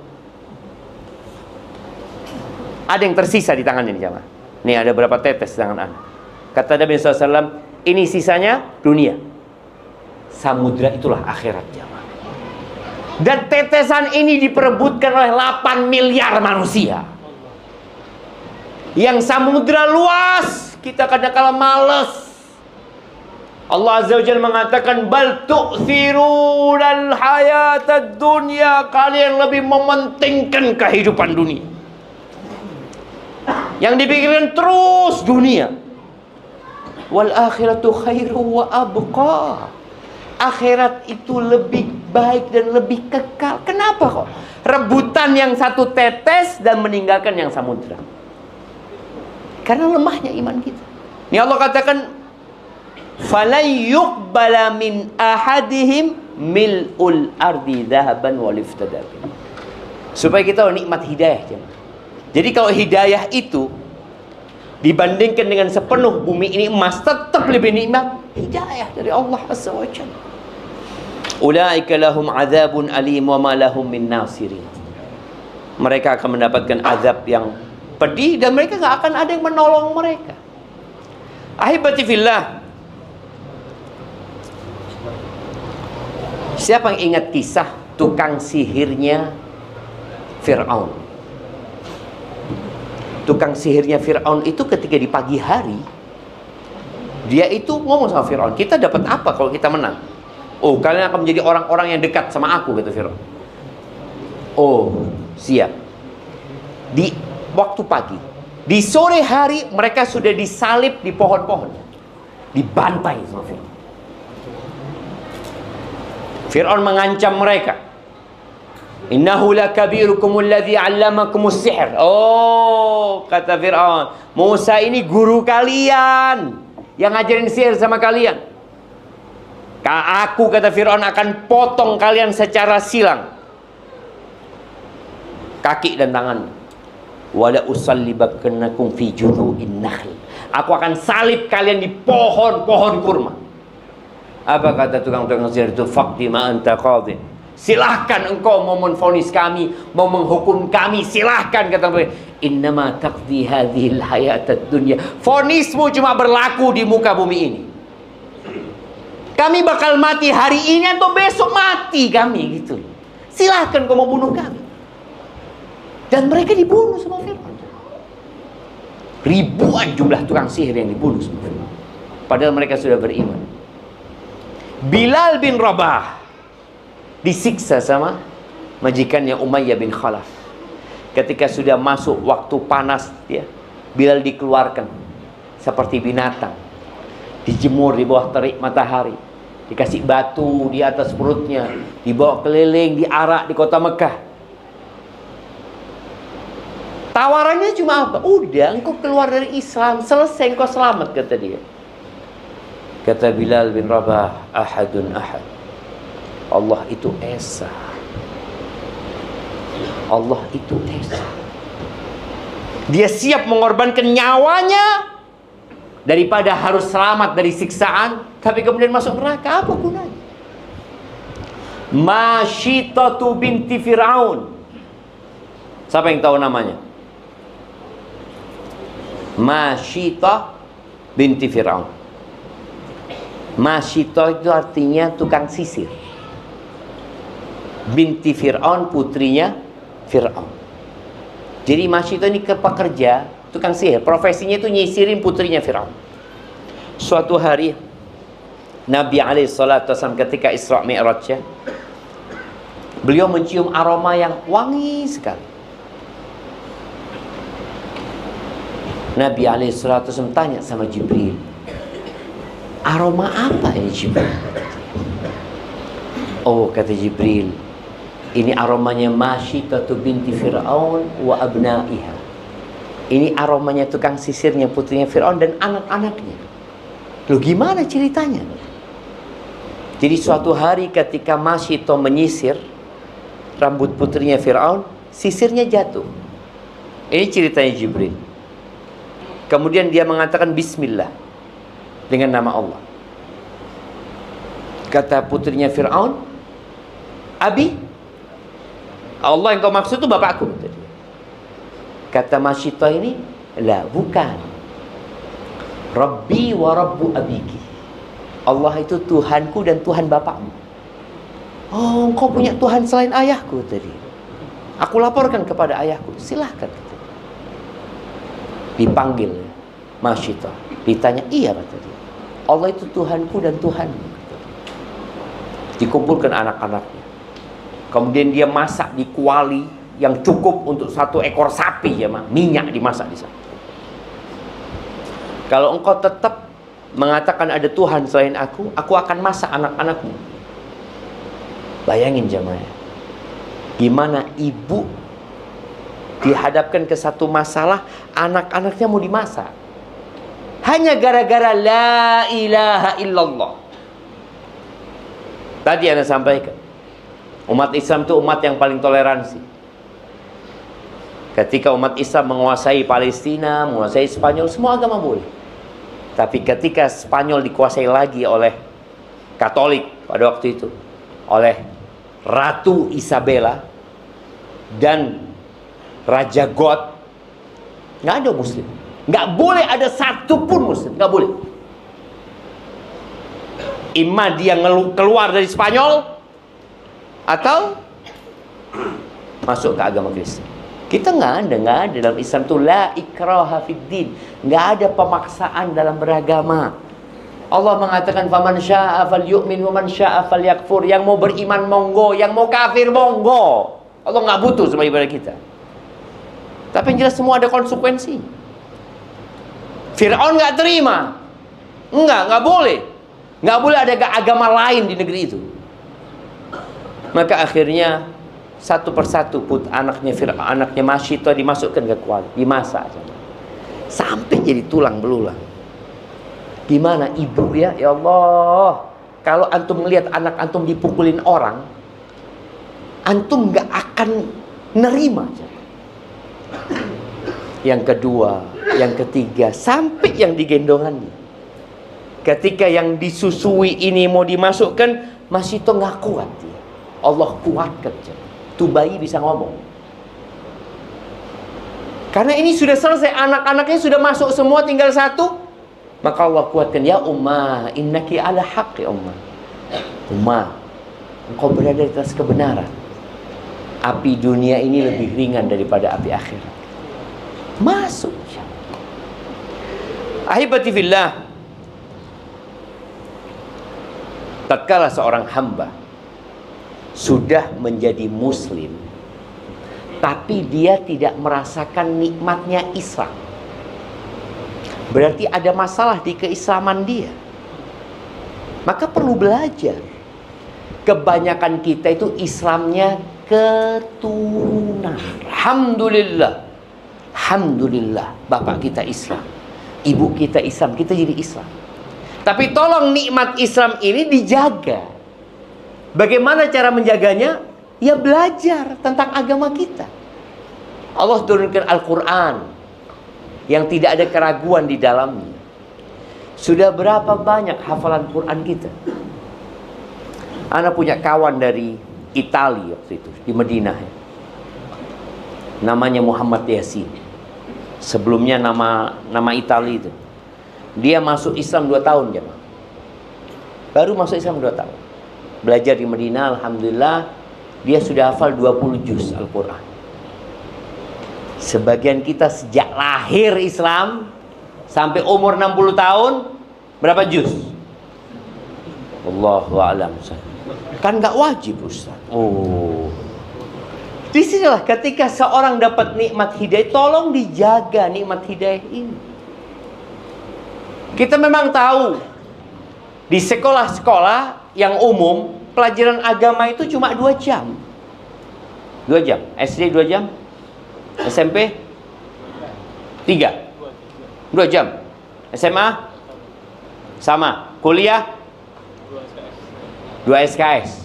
[SPEAKER 1] Ada yang tersisa di tangannya nih jamaah. Nih ada berapa tetes di tangan Anda. Kata Nabi SAW, ini sisanya dunia. Samudra itulah akhirat jamaah. Dan tetesan ini diperebutkan oleh 8 miliar manusia. Yang samudra luas, kita kadang-kala malas. Allah Azza wa Jalla mengatakan, bal tu'thirunal hayatad dunya. Kalian lebih mementingkan kehidupan dunia. Yang dipikirkan terus dunia. Wal akhiratu khairu wa abqa. Akhirat itu lebih baik dan lebih kekal. Kenapa kok? Rebutan yang satu tetes dan meninggalkan yang samudra. Karena lemahnya iman kita. Ini Allah katakan, "Falan yuqbala min ahadihim mil'ul ardi dhahaban wal iftada." Supaya kita tahu nikmat hidayah. Jadi kalau hidayah itu dibandingkan dengan sepenuh bumi ini emas, tetap lebih nikmat hidayah dari Allah Azza wa Jalla. Ulaika lahum adzabun alim wa ma lahum min nasirin. Mereka akan mendapatkan azab yang pedih dan mereka gak akan ada yang menolong mereka. Ahibati fillah, siapa yang ingat kisah tukang sihirnya Fir'aun? Tukang sihirnya Fir'aun itu ketika di pagi hari, dia itu ngomong sama Fir'aun, kita dapat apa kalau kita menang? Oh, kalian akan menjadi orang-orang yang dekat sama aku, kata Fir'aun. Oh, siap. Di waktu pagi, di sore hari mereka sudah disalib di pohon-pohon, dibantai sama Fir'aun. Fir'aun mengancam mereka, innahu lakabirukum alladhi 'allamakumus sihr. Oh, kata Fir'aun, Musa ini guru kalian yang ngajarin sihir sama kalian. Aku, kata Fir'aun, akan potong kalian secara silang, kaki dan tangan. Wala usallibakannakum fi judhu'in nakhl. Aku akan salib kalian di pohon-pohon kurma. Apa kata tukang-tukang sihir itu? Faqdi ma anta qadhin. Silahkan engkau mau menvonis kami, mau menghukum kami, silahkan, kata mereka. Innama taqdi hadhil hayatad dunya. Vonismu cuma berlaku di muka bumi ini. Kami bakal mati hari ini atau besok mati kami, gitu. Silahkan kau mau bunuh kami. Dan mereka dibunuh sama Fir'aun. Ribuan jumlah tukang sihir yang dibunuh sama Fir'aun. Padahal mereka sudah beriman. Bilal bin Rabah disiksa sama majikannya Umayyah bin Khalaf. Ketika sudah masuk waktu panas, ya, Bilal dikeluarkan seperti binatang, dijemur di bawah terik matahari, dikasih batu di atas perutnya, dibawa keliling, diarak di kota Mekah. Tawarannya cuma apa? Udah, engkau keluar dari Islam, selesai, engkau selamat, kata dia. Kata Bilal bin Rabah, ahadun ahad. Allah itu esa. Allah itu esa. Dia siap mengorbankan nyawanya daripada harus selamat dari siksaan, tapi kemudian masuk neraka. Apa gunanya? Masyitatu binti Fir'aun. Siapa yang tahu namanya? Masyitah binti Fir'aun. Masyitah itu artinya tukang sisir. Binti Fir'aun, putrinya Fir'aun. Jadi Masyitah ini pekerja, tukang sihir. Profesinya itu nyisirin putrinya Fir'aun. Suatu hari Nabi SAW ketika Isra Mi'raj, beliau mencium aroma yang wangi sekali. Nabi SAW tanya sama Jibril, aroma apa ini Jibril? Oh, kata Jibril, ini aromanya Masyitatu binti Fir'aun wa abna'iha. Ini aromanya tukang sisirnya putrinya Fir'aun dan anak-anaknya. Loh, gimana ceritanya? Jadi suatu hari ketika Masyitah menyisir rambut putrinya Fir'aun, sisirnya jatuh. Ini ceritanya Jibril. Kemudian dia mengatakan Bismillah dengan nama Allah. Kata putrinya Fir'aun, Abi, Allah yang kau maksud itu bapakku. Kata Masyitah ini, lah, bukan. Rabbi wa Rabbu abiki. Allah itu Tuhanku dan Tuhan bapakmu. Oh, kau punya Tuhan selain ayahku tadi. Aku laporkan kepada ayahku. Silahkan. Dipanggil Masyitah, ditanya, iya kata dia, Allah itu Tuhanku dan Tuhanmu. Dikumpulkan anak-anaknya, kemudian dia masak di kuali yang cukup untuk 1 ekor sapi, ya, minyak dimasak di sana. Kalau engkau tetap mengatakan ada Tuhan selain aku akan masak anak-anakmu. Bayangin jamaah, Gimana ibu dihadapkan ke satu masalah, anak-anaknya mau dimasak hanya gara-gara la ilaha illallah. Tadi Anda sampaikan, umat Islam itu umat yang paling toleransi. Ketika umat Islam menguasai Palestina, menguasai Spanyol, semua agama boleh. Tapi ketika Spanyol dikuasai lagi oleh Katolik pada waktu itu, oleh Ratu Isabella dan Raja God, nggak ada Muslim, nggak boleh ada satupun Muslim, nggak boleh. Imma dia keluar dari Spanyol atau masuk ke agama Kristen. Kita nggak ada dalam Islam itu la ikraha fid din, nggak ada pemaksaan dalam beragama. Allah mengatakan faman syaa'a falyu'min wa man syaa'a falyakfur. Yang mau beriman monggo, yang mau kafir monggo. Allah nggak butuh sama ibadah kita. Tapi yang jelas semua ada konsekuensi. Fir'aun nggak terima, nggak boleh, nggak boleh ada agama lain di negeri itu. Maka akhirnya satu persatu anaknya Fir'aun, anaknya Masyitah dimasukkan ke kuali, dimasak sampai jadi tulang belulang. Gimana ibu ya? Ya Allah, kalau antum melihat anak antum dipukulin orang, antum nggak akan nerima. Yang kedua, yang ketiga, sampai yang digendongannya. Ketika yang disusui ini mau dimasukkan, Masyitah nggak kuat dia. Allah kuatkan. Tuh bayi bisa ngomong. Karena ini sudah selesai, anak-anaknya sudah masuk semua, tinggal satu. Maka Allah kuatkan, ya Ummah, innaki ala haqqi Ummah. Ummah, engkau berada di atas kebenaran. Api dunia ini lebih ringan daripada api akhirat. Masuk. Ahibati fillah, tatkala seorang hamba sudah menjadi muslim, tapi dia tidak merasakan nikmatnya Islam, berarti ada masalah di keislaman dia. Maka perlu belajar. Kebanyakan kita itu Islamnya keturunan. Alhamdulillah, alhamdulillah, bapak kita Islam, ibu kita Islam, kita jadi Islam. Tapi tolong nikmat Islam ini dijaga. Bagaimana cara menjaganya? Ya belajar tentang agama kita. Allah turunkan Al-Quran yang tidak ada keraguan di dalamnya. Sudah berapa banyak hafalan Quran kita? Ana punya kawan dari Italia waktu itu, di Madinah. Namanya Muhammad Yasin. Sebelumnya nama Italia itu. Dia masuk Islam 2 tahun jemaah. Baru masuk Islam 2 tahun. Belajar di Madinah, alhamdulillah, dia sudah hafal 20 juz Al-Quran. Sebagian kita sejak lahir Islam sampai umur 60 tahun, berapa juz? Allahu a'lam. Kan gak wajib Ustaz. Oh. Disinilah ketika seorang dapat nikmat hidayah, tolong dijaga nikmat hidayah ini. Kita memang tahu di sekolah-sekolah yang umum pelajaran agama itu cuma 2 jam. 2 jam. SD 2 jam. SMP 3. 2 jam. SMA sama. Kuliah 2 SKS.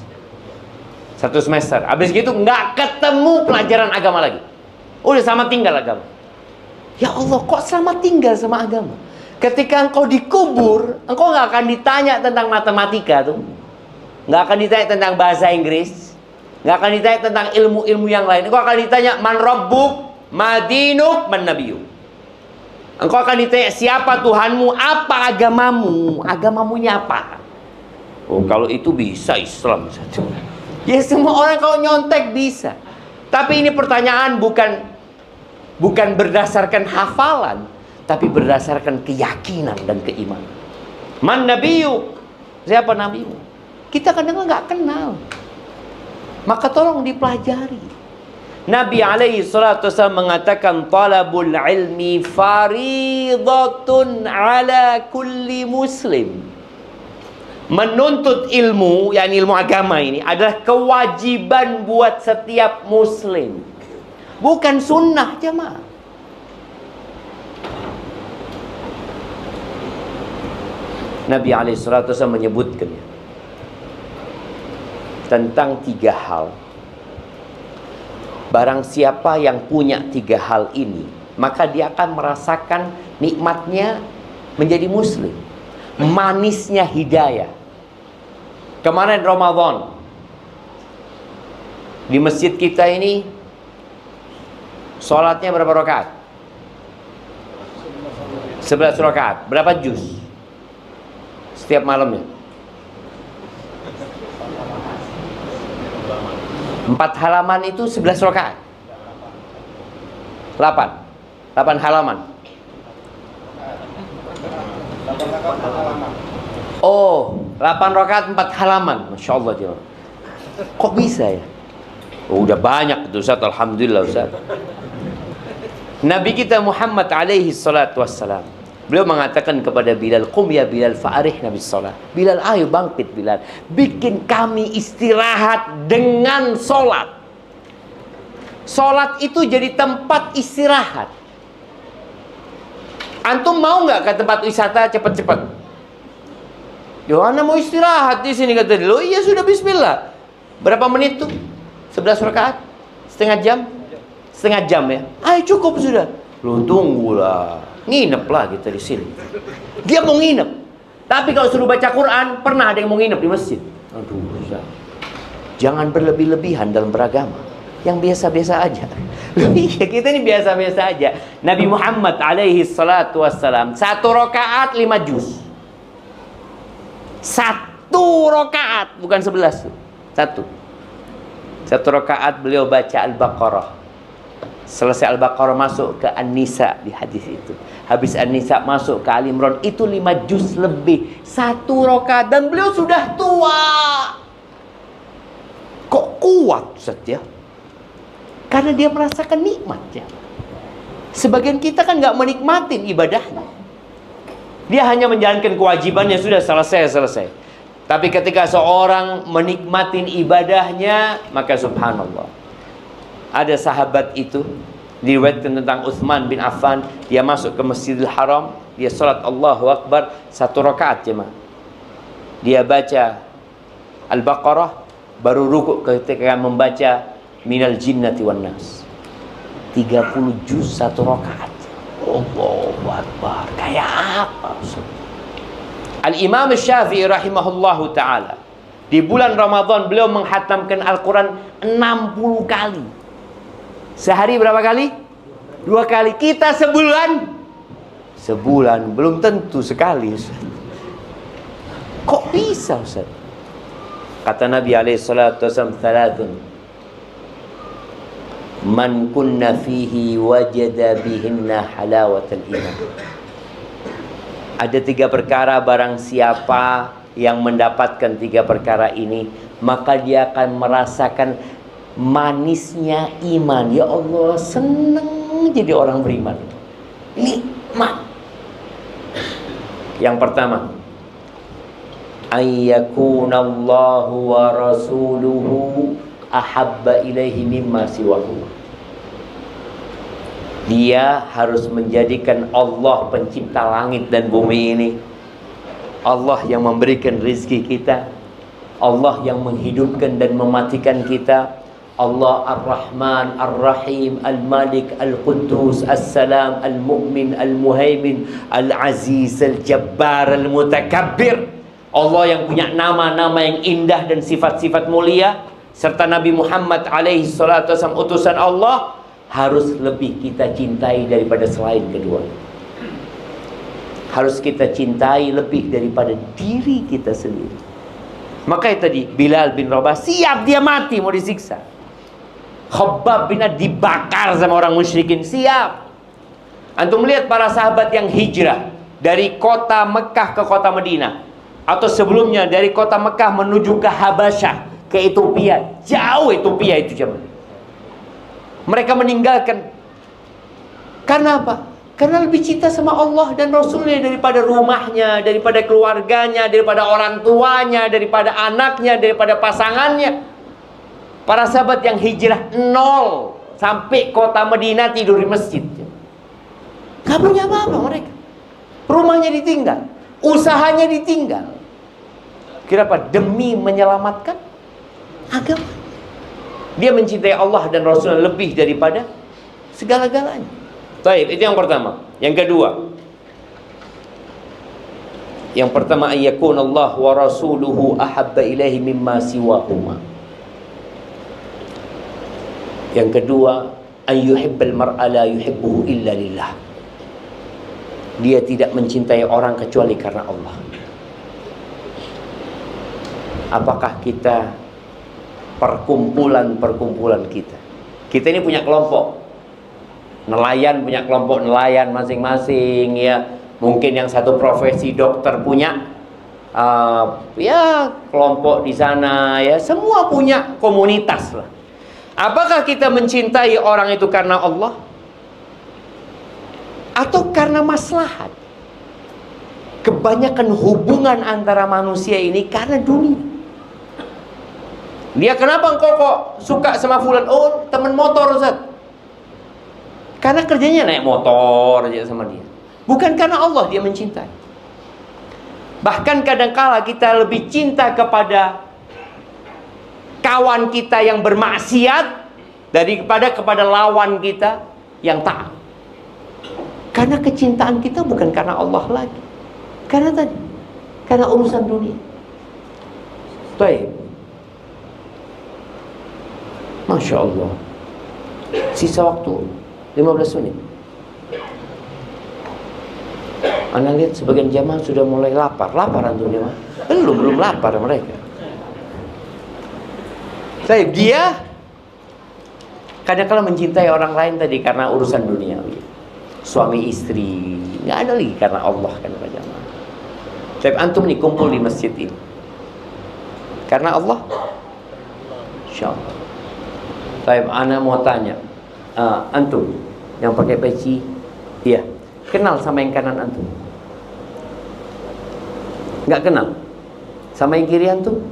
[SPEAKER 1] 1 semester. Habis gitu nggak ketemu pelajaran agama lagi. Udah sama tinggal agama. Ya Allah, kok sama tinggal sama agama? Ketika engkau dikubur, engkau nggak akan ditanya tentang matematika tuh, nggak akan ditanya tentang bahasa Inggris, nggak akan ditanya tentang ilmu-ilmu yang lain. Engkau akan ditanya man rabbuk, ma dinuk, man nabiyuk. Engkau akan ditanya siapa Tuhanmu, apa agamamu, agamamunya apa? Oh, kalau itu bisa Islam saja. Ya semua orang kalau nyontek bisa. Tapi ini pertanyaan bukan berdasarkan hafalan, tapi berdasarkan keyakinan dan keimanan. Man nabiyuk, siapa nabimu? Kita kadang-kadang nggak kenal. Maka tolong dipelajari. Nabi alaihi salatu wasallam mengatakan talabul ilmi faridatun ala kulli muslim. Menuntut ilmu, yakni ilmu agama ini adalah kewajiban buat setiap muslim. Bukan sunnah, jemaah. Nabi alaihissalatu wassalam menyebutkan tentang 3 hal. Barang siapa yang punya 3 hal ini, maka dia akan merasakan nikmatnya menjadi muslim, manisnya hidayah. Kemarin Ramadan di masjid kita ini sholatnya berapa rakaat? 11 rakaat. Berapa juz setiap malamnya? 4 halaman itu 11 rakaat. 8 halaman. Oh, 8 rakaat 4 halaman. Masya Allah jemaah. Kok bisa ya? Oh, udah banyak itu Ustaz. Alhamdulillah Ustaz. Nabi kita Muhammad alaihi salatu wassalam, beliau mengatakan kepada Bilal, "Qum ya Bilal fa'arihna bis salat." Bilal, ayo bangkit Bilal, bikin kami istirahat dengan solat. Solat itu jadi tempat istirahat. Antum mau nggak ke tempat wisata cepat-cepat? Yohana mau istirahat di sini, kata dia. Loh, iya sudah bismillah. Berapa menit tuh? 11 rakaat? Setengah jam? Setengah jam ya? Ayo cukup sudah. Lu tunggulah. Nginep lah kita di sini. Dia mau nginep. Tapi kalau suruh baca Quran, pernah ada yang mau nginep di masjid? Aduh, Ustaz. Jangan berlebih-lebihan dalam beragama. Yang biasa-biasa aja. Iya, kita ini biasa-biasa aja. Nabi Muhammad alaihi salatu wassalam, 1 rakaat 5 juz. 1 rakaat, bukan 11. 1 rakaat beliau baca Al-Baqarah. Selesai Al-Baqarah masuk ke An-Nisa di hadis itu. Habis An-Nisa masuk ke Ali Imran. Itu 5 juz lebih. 1 rakaat. Dan beliau sudah tua. Kok kuat Ustaz ya? Karena dia merasakan nikmatnya. Sebagian kita kan gak menikmatin ibadahnya. Dia hanya menjalankan kewajibannya, sudah selesai. Tapi ketika seorang menikmatin ibadahnya, maka subhanallah. Ada sahabat itu, diriwayatkan tentang Utsman bin Affan, dia masuk ke Masjidil Haram, dia salat Allahu Akbar 1 rakaat jemaah. Dia baca Al-Baqarah, baru rukuk ketika membaca Minal Jinnati wan Nas. 30 juz 1 rakaat. Allahu Akbar. Kayak apa? Al-Imam Syafi'i rahimahullahu ta'ala, di bulan Ramadan beliau menghatamkan Al-Quran 60 kali. Sehari berapa kali? 2 kali. Kita sebulan? Sebulan belum tentu sekali Ustaz. Kok bisa Ustaz? Kata Nabi alaihi salatu wasallam, "Thalathun man kunna fihi wajada bihinna halawatal iman." Ada 3 perkara, barang siapa yang mendapatkan 3 perkara ini, maka dia akan merasakan manisnya iman. Ya Allah, senang jadi orang beriman. Nikmat. Yang pertama, ayyakunallahu wa rasuluhu ahabba ilaihi mimma siwahu. Dia harus menjadikan Allah pencipta langit dan bumi ini, Allah yang memberikan rizki kita, Allah yang menghidupkan dan mematikan kita, Allah Ar-Rahman, Ar-Rahim, Al-Malik, Al-Quddus, As-Salam, Al-Mu'min, Al-Muhaimin, Al-Aziz, Al-Jabbar, Al-Mutakabbir. Allah yang punya nama-nama yang indah dan sifat-sifat mulia, serta Nabi Muhammad alaihi salatu wasallam utusan Allah, harus lebih kita cintai daripada selain kedua. Harus kita cintai lebih daripada diri kita sendiri. Makanya tadi Bilal bin Rabah siap dia mati mau disiksa. Khabbab bin Ad dibakar sama orang musyrikin, siap. Antum lihat para sahabat yang hijrah dari kota Mekah ke kota Madinah, atau sebelumnya dari kota Mekah menuju ke Habasyah, ke Ethiopia. Jauh Ethiopia itu zaman. Mereka meninggalkan. Karena apa? Karena lebih cinta sama Allah dan Rasulnya daripada rumahnya, daripada keluarganya, daripada orang tuanya, daripada anaknya, daripada pasangannya. Para sahabat yang hijrah 0 sampai kota Madinah tidur di masjid. Gak punya apa-apa mereka. Rumahnya ditinggal, usahanya ditinggal. Kenapa? Demi menyelamatkan agama. Dia mencintai Allah dan Rasulnya lebih daripada segala-galanya. Baik, itu yang pertama. Yang kedua, ayyakun Allah wa rasuluhu ahabba ilaihi mimma siwahuma. Yang kedua, ayyuhibbal mar'a la yuhibbuhu illa lillah. Dia tidak mencintai orang kecuali karena Allah. Apakah kita perkumpulan kita ini punya kelompok. Nelayan punya kelompok nelayan masing-masing, ya. Mungkin yang satu profesi dokter punya ya kelompok di sana, ya. Semua punya komunitas lah. Apakah kita mencintai orang itu karena Allah atau karena maslahat? Kebanyakan hubungan antara manusia ini karena dunia. Dia, kenapa engkau kok suka sama fulan? Oh, teman motor, Ustaz. Karena kerjanya naik motor aja sama dia. Bukan karena Allah dia mencintai. Bahkan kadangkala kita lebih cinta kepada kawan kita yang bermaksiat daripada kepada lawan kita yang taat. Karena kecintaan kita bukan karena Allah lagi. Karena urusan dunia. Baik. Masya Allah. Sisa waktu 15 menit. Anda lihat sebagian jamaah sudah mulai lapar. Lapar antum jamaah? Belum lapar mereka. Dia kadang-kadang mencintai orang lain tadi karena urusan dunia. Suami istri, nggak ada lagi karena Allah kan jamaah. Tapi antum nih kumpul di masjid ini karena Allah. Insyaallah. Tapi ana mau tanya, antum yang pakai peci, iya, kenal sama yang kanan antum? Nggak kenal? Sama yang kiri antum?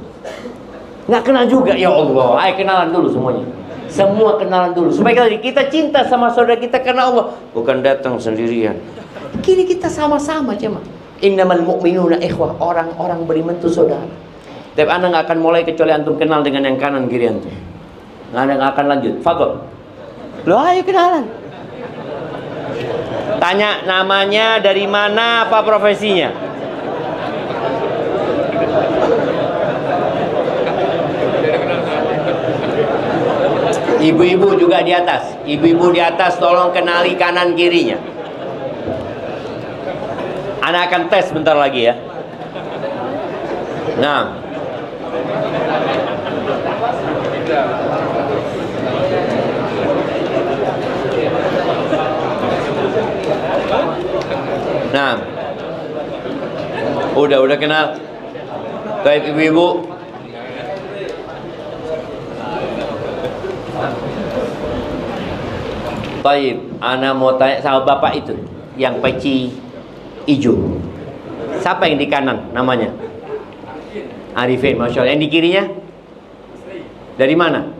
[SPEAKER 1] Nggak kenal juga, ya Allah. Ayo kenalan dulu semuanya. Semua kenalan dulu. Supaya kita cinta sama saudara kita karena Allah. Bukan datang sendirian. Kiri kita sama-sama cuma. Innamal mu'minuna ikhwah. Orang-orang beriman itu saudara. Tapi anda nggak akan mulai kecuali antum kenal dengan yang kanan kiri antum. Anda nggak akan lanjut. Fadhol. Loh, ayo kenalan. Tanya namanya, dari mana, apa profesinya. Ibu-ibu juga di atas. Ibu-ibu di atas tolong kenali kanan kirinya. Ana akan tes bentar lagi ya. Nah. Nah. Udah kenal. Baik ibu-ibu. Baik, ana mau tanya sama bapak itu yang peci hijau. Siapa yang di kanan namanya? Arifin, Masya Allah. Yang di kirinya? Dari mana?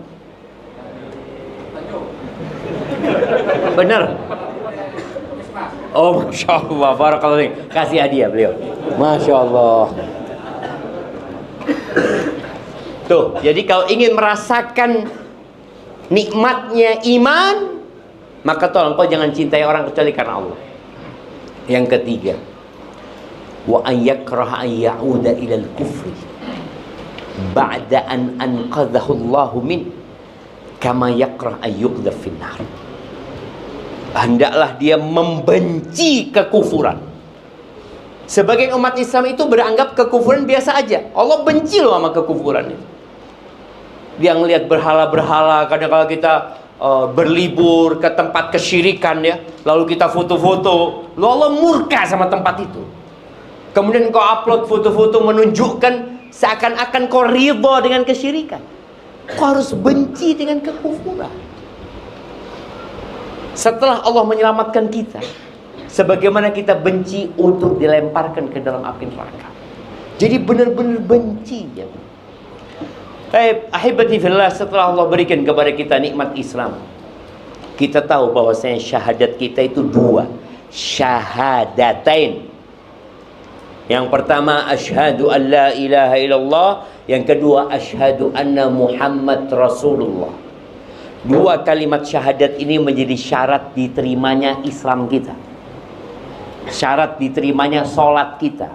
[SPEAKER 1] Benar? Oh, Masya Allah. Barakallahu. Kasih hadiah beliau. Masya Allah. Tuh, jadi kalau ingin merasakan nikmatnya iman, maka tolong kau jangan cintai orang kecuali karena Allah. Yang ketiga, wa an yakraha an ya'uda ilal kufri ba'da an anqadhahu Allahu min kama yakrah an yuqdhaf fin nar. Hendaklah dia membenci kekufuran. Sebagian umat Islam itu beranggap kekufuran biasa aja. Allah benci loh sama kekufuran itu. Dia ngelihat berhala-berhala, kadang-kadang kita berlibur ke tempat kesyirikan ya, lalu kita foto-foto, lalu Allah murka sama tempat itu. Kemudian kau upload foto-foto menunjukkan seakan-akan kau ridha dengan kesyirikan. Kau harus benci dengan kekufuran. Setelah Allah menyelamatkan kita, Sebagaimana kita benci untuk dilemparkan ke dalam api neraka. Jadi benar-benar benci ya. Baik, ahibati fillah, setelah Allah berikan kepada kita nikmat Islam, kita tahu bahwasanya syahadat kita itu dua, syahadatain. Yang pertama asyhadu an la ilaha illallah, yang kedua asyhadu anna Muhammad Rasulullah. Dua kalimat syahadat ini menjadi syarat diterimanya Islam kita, syarat diterimanya sholat kita,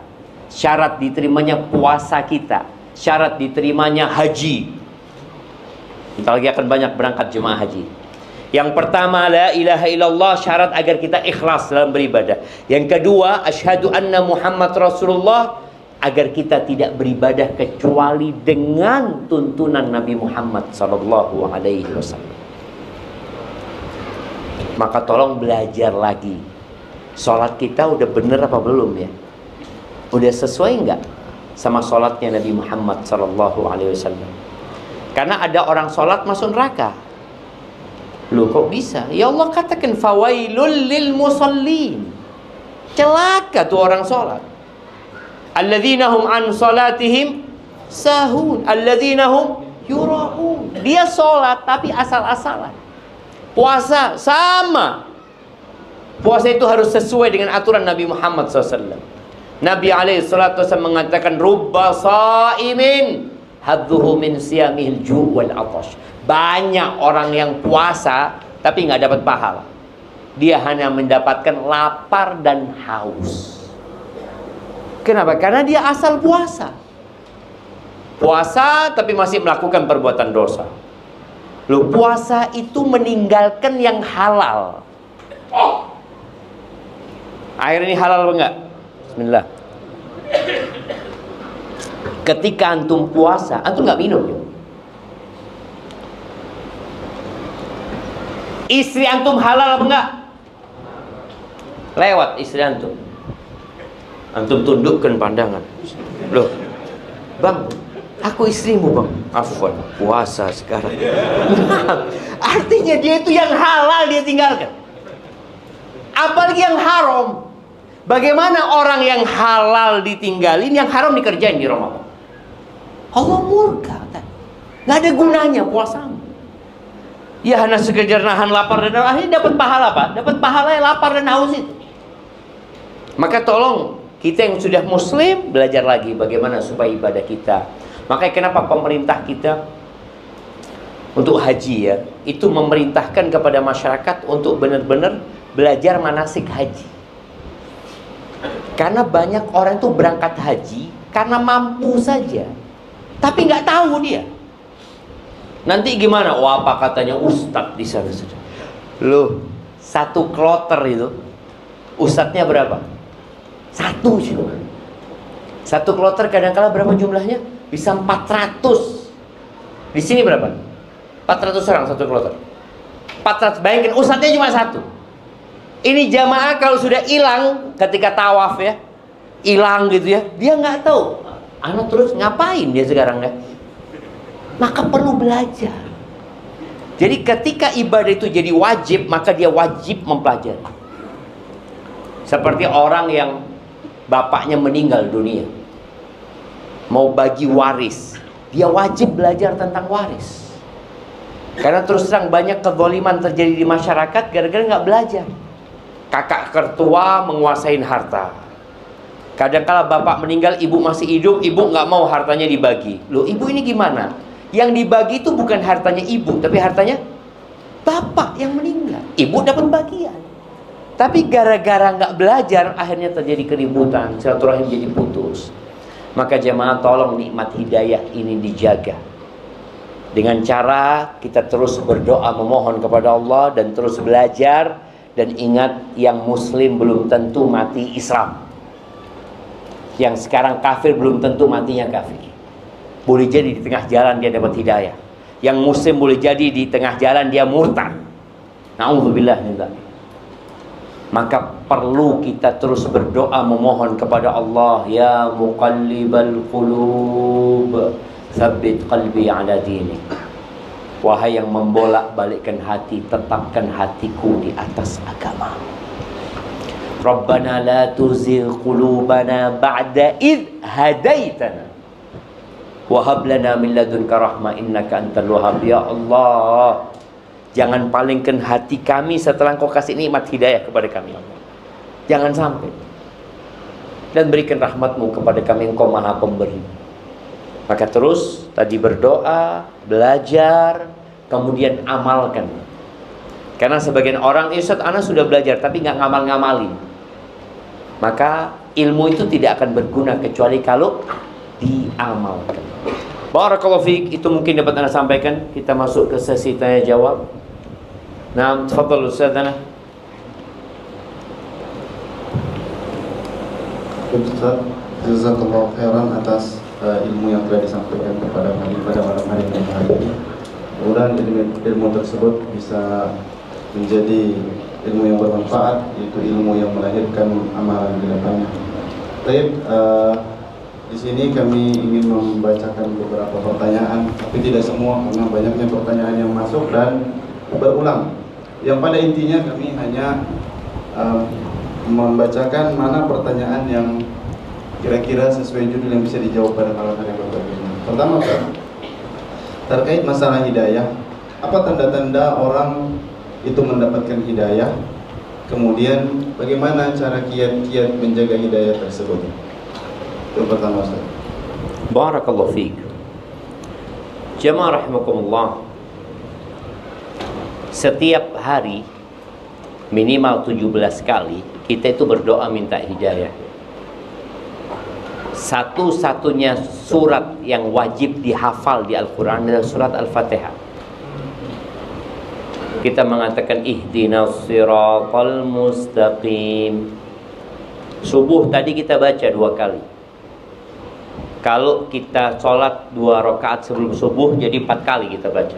[SPEAKER 1] syarat diterimanya puasa kita, syarat diterimanya haji. Kita lagi akan banyak berangkat jemaah haji. Yang pertama la ilaha illallah, syarat agar kita ikhlas dalam beribadah. Yang kedua asyhadu anna Muhammad Rasulullah, agar kita tidak beribadah kecuali dengan tuntunan Nabi Muhammad sallallahu alaihi wasallam. Maka tolong belajar lagi. Sholat kita udah bener apa belum ya? Udah sesuai enggak sama sholatnya Nabi Muhammad sallallahu alaihi wasallam? Karena ada orang sholat masuk neraka. Loh kok bisa? Ya Allah katakan fawailul lil musallin. Celaka tuh orang sholat. Alladzina hum an salatihim sahun, alladzina hum yura'un. Dia sholat tapi asal-asalan. Puasa sama. Puasa itu harus sesuai dengan aturan Nabi Muhammad SAW. Nabi SAW mengatakan rubba sa'imin hadduhu min siyamihil ju' wal atash. Banyak orang yang puasa tapi nggak dapat pahala. Dia hanya mendapatkan lapar dan haus. Kenapa? Karena dia asal puasa. Puasa tapi masih melakukan perbuatan dosa. Loh, puasa itu meninggalkan yang halal. Air ini halal apa enggak? Bismillah. Ketika antum puasa, antum nggak minum ya? Istri antum halal apa enggak? Lewat istri antum. Antum tundukkan pandangan. Loh, bang, aku istrimu bang. Afwan, puasa sekarang. Artinya dia itu yang halal dia tinggalkan. Apalagi yang haram. Bagaimana orang yang halal ditinggalin, yang haram dikerjain di Ramadan? Allah murka. Nggak ada gunanya puasamu. Ya hanya sekedar nahan lapar dan haus, akhirnya dapat pahala apa? Dapat pahala yang lapar dan haus itu. Maka tolong kita yang sudah muslim belajar lagi bagaimana supaya ibadah kita. Makanya kenapa pemerintah kita untuk haji ya, itu memerintahkan kepada masyarakat untuk benar-benar belajar manasik haji. Karena banyak orang itu berangkat haji karena mampu saja, tapi nggak tahu dia. Nanti gimana? Wah, apa katanya ustadz di sana sudah. Loh, satu kloter itu ustadznya berapa? Satu cuma. Satu kloter kadang-kala berapa jumlahnya? Bisa 400. Di sini berapa? 400 orang satu kloter. 400. Bayangin ustadznya cuma satu. Ini jamaah kalau sudah hilang ketika tawaf ya, hilang gitu ya, dia nggak tahu. Anak terus ngapain dia sekarang ya? Maka perlu belajar. Jadi ketika ibadah itu jadi wajib, maka dia wajib mempelajari. Seperti orang yang bapaknya meninggal dunia, mau bagi waris, dia wajib belajar tentang waris. Karena terus terang banyak kezaliman terjadi di masyarakat gara-gara nggak belajar. Kakak tertua menguasai harta. Kadang-kala bapak meninggal, ibu masih hidup, ibu nggak mau hartanya dibagi. Loh, ibu ini gimana? Yang dibagi itu bukan hartanya ibu, tapi hartanya bapak yang meninggal. Ibu dapat bagian. Tapi gara-gara nggak belajar, akhirnya terjadi keributan, silaturahim jadi putus. Maka jemaah tolong nikmat hidayah ini dijaga. Dengan cara kita terus berdoa memohon kepada Allah dan terus belajar. Dan ingat, yang muslim belum tentu mati Islam. Yang sekarang kafir belum tentu matinya kafir. Boleh jadi di tengah jalan dia dapat hidayah. Yang muslim boleh jadi di tengah jalan dia murtad. Na'udzubillah min dzalik. Maka perlu kita terus berdoa memohon kepada Allah, ya muqallibal qulub, tsabbit qalbi ala dinik. Wahai yang membolak-balikkan hati, tetapkan hatiku di atas agama. Rabbana la tuzigh qulubana ba'da id hadaitana wa hab lana min ladunka rahmah innaka antal wahhab. Ya Allah, jangan palingkan hati kami setelah Engkau kasih nikmat hidayah kepada kami, Allah. Jangan sampai. Dan berikan rahmat-Mu kepada kami, Engkau Maha Pemberi. Maka terus tadi berdoa, belajar, kemudian amalkan. Karena sebagian orang, Ustaz, ana sudah belajar tapi nggak ngamal-ngamalin. Maka ilmu itu tidak akan berguna kecuali kalau diamalkan. Barakallahu fiik, itu mungkin dapat ana sampaikan. Kita masuk ke sesi tanya jawab. Nah, tafadhal Ustazana.
[SPEAKER 2] Ustaz, jazakallahu khairan atas ilmu yang telah disampaikan kepada kami pada malam hari ini. Mudah-mudahan ilmu tersebut bisa menjadi ilmu yang bermanfaat, yaitu ilmu yang melahirkan amalan di depannya. Baik, di sini kami ingin membacakan beberapa pertanyaan, tapi tidak semua karena banyaknya pertanyaan yang masuk dan berulang. Yang pada intinya kami hanya membacakan mana pertanyaan yang kira-kira sesuai judul yang bisa dijawab pada malam hari ini. Pertama, terkait masalah hidayah, apa tanda-tanda orang itu mendapatkan hidayah? Kemudian bagaimana cara kiat-kiat menjaga hidayah tersebut? Itu pertama, Ustaz.
[SPEAKER 1] Barakallahu fiik. Jamaah rahimakumullah. Setiap hari minimal 17 kali kita itu berdoa minta hidayah. Satu-satunya surat yang wajib dihafal di Al-Quran adalah surat Al-Fatihah. Kita mengatakan ihdinas siratal mustaqim. Subuh tadi kita baca 2 kali. Kalau kita sholat 2 rakaat sebelum subuh, jadi 4 kali kita baca.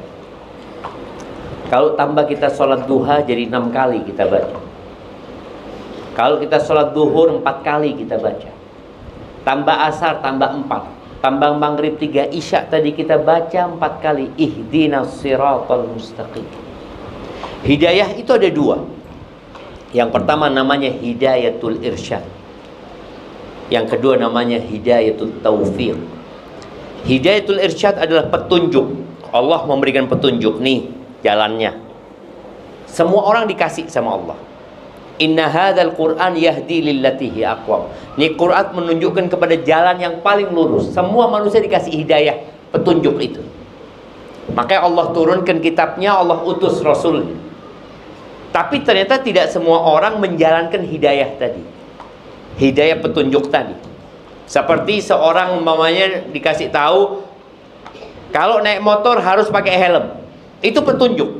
[SPEAKER 1] Kalau tambah kita sholat duha, jadi 6 kali kita baca. Kalau kita sholat duhur, 4 kali kita baca. Tambah asar, tambah 4. Tambah maghrib 3, isya tadi kita baca 4 kali. Ihdinas siratal mustaqim. Hidayah itu ada 2. Yang pertama namanya hidayatul irsyad. Yang kedua namanya hidayatul taufiq. Hidayatul irsyad adalah petunjuk. Allah memberikan petunjuk, nih jalannya. Semua orang dikasih sama Allah. Inna hadzal Qur'an yahdi lillati hi aqwam. Ini Quran menunjukkan kepada jalan yang paling lurus. Semua manusia dikasih hidayah, petunjuk itu. Makanya Allah turunkan kitabnya, Allah utus rasulnya. Tapi ternyata tidak semua orang menjalankan hidayah tadi. Hidayah petunjuk tadi. Seperti seorang umpamanya dikasih tahu kalau naik motor harus pakai helm. Itu petunjuk.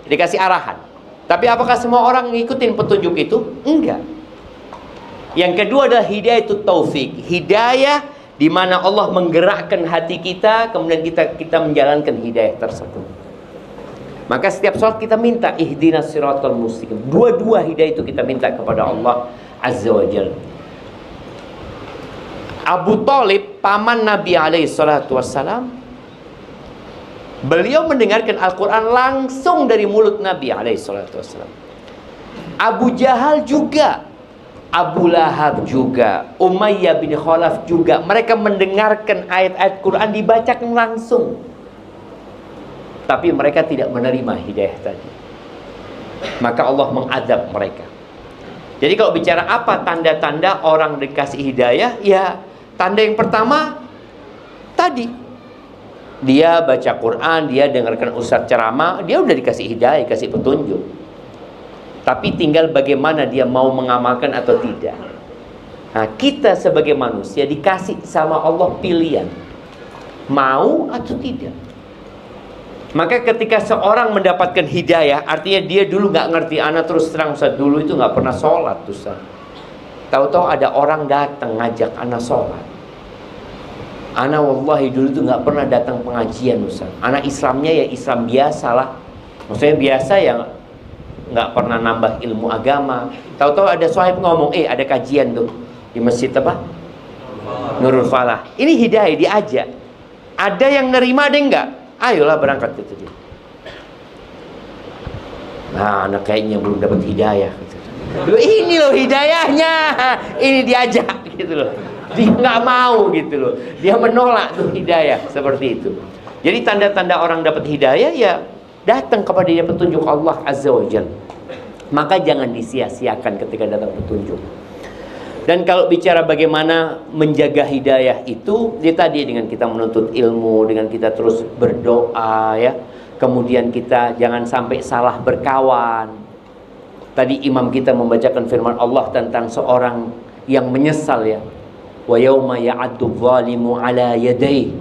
[SPEAKER 1] Dikasih arahan. Tapi apakah semua orang ngikutin petunjuk itu? Enggak. Yang kedua adalah hidayah itu taufik. Hidayah di mana Allah menggerakkan hati kita, kemudian kita menjalankan hidayah tersebut. Maka setiap salat kita minta ihdinas siratal mustaqim. Dua-dua hidayah itu kita minta kepada Allah Azza wa Jalla. Abu Thalib, paman Nabi alaihi salatu wassalam, beliau mendengarkan Al-Quran langsung dari mulut Nabi alaihi salatu wassalam. Abu Jahal juga, Abu Lahab juga, Umayyah bin Khalaf juga. Mereka mendengarkan ayat-ayat Quran dibacakan langsung. Tapi mereka tidak menerima hidayah tadi. Maka Allah mengadab mereka. Jadi kalau bicara apa tanda-tanda orang dikasih hidayah, ya tanda yang pertama tadi, dia baca Quran, dia dengarkan ustaz ceramah, dia udah dikasih hidayah, kasih petunjuk. Tapi tinggal bagaimana dia mau mengamalkan atau tidak. Nah, kita sebagai manusia dikasih sama Allah pilihan, mau atau tidak. Maka ketika seorang mendapatkan hidayah, artinya dia dulu nggak ngerti. Ana terus terang Ustaz, dulu itu nggak pernah sholat Ustaz. Tahu-tahu ada orang datang ngajak ana sholat. Ana wallahi dulu itu nggak pernah datang pengajian Ustaz. Ana Islamnya ya Islam biasa lah. Maksudnya biasa ya, nggak pernah nambah ilmu agama. Tahu-tahu ada sahib ngomong, ada kajian tuh di masjid apa? Nurul Falah. Ini hidayah, diajak. Ada yang nerima, ada yang enggak? Ayolah berangkat gitu dia. Nah, anak kayaknya belum dapat hidayah gitu. Loh, ini loh hidayahnya, ini diajak gitu loh. Dia nggak mau gitu loh, dia menolak tuh hidayah seperti itu. Jadi tanda-tanda orang dapat hidayah ya datang kepada dia petunjuk Allah Azza wa Jalla. Maka jangan disia-siakan ketika datang petunjuk. Dan kalau bicara bagaimana menjaga hidayah itu, dia tadi dengan kita menuntut ilmu, dengan kita terus berdoa ya. Kemudian kita jangan sampai salah berkawan. Tadi imam kita membacakan firman Allah tentang seorang yang menyesal ya. Wa yauma ya'addu dhalimu ala yadayhi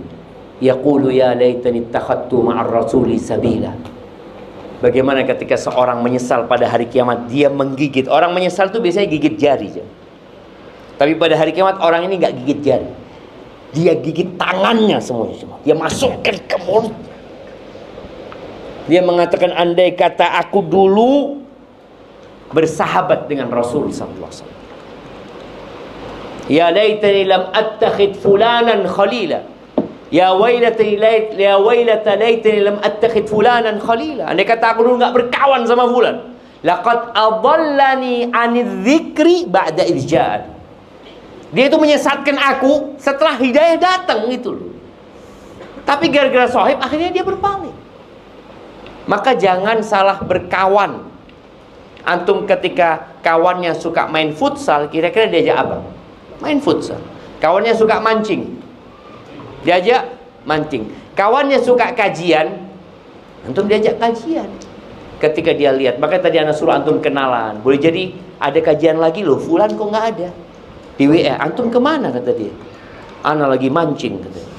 [SPEAKER 1] yaqulu ya laitani ittakhadtu ma'ar rasuli sabila. Bagaimana ketika seorang menyesal pada hari kiamat, dia menggigit. Orang menyesal itu biasanya gigit jari aja. Tapi pada hari kiamat orang ini nggak gigit jari, dia gigit tangannya semuanya semua. Dia masukkan ke mulut. Dia mengatakan, andai kata aku dulu bersahabat dengan Rasul sallallahu alaihi wasallam. Ya laitani lam attakhid fulanan khalila. Ya wailata laitani lam attakhid fulanan khalila. Andai kata aku dulu enggak berkawan sama fulan, laqad adallani 'anidz dzikri ba'da idz ja'at. Dia itu menyesatkan aku setelah hidayah datang gitu loh. Tapi gara-gara sahib akhirnya dia berpaling. Maka jangan salah berkawan. Antum ketika kawannya suka main futsal, kira-kira diajak apa? Main futsal. Kawannya suka mancing, diajak mancing. Kawannya suka kajian, antum diajak kajian. Ketika dia lihat, maka tadi anak suruh antum kenalan. Boleh jadi ada kajian lagi loh, fulan kok nggak ada di WA. Antum kemana kata dia? Ana lagi mancing kata dia.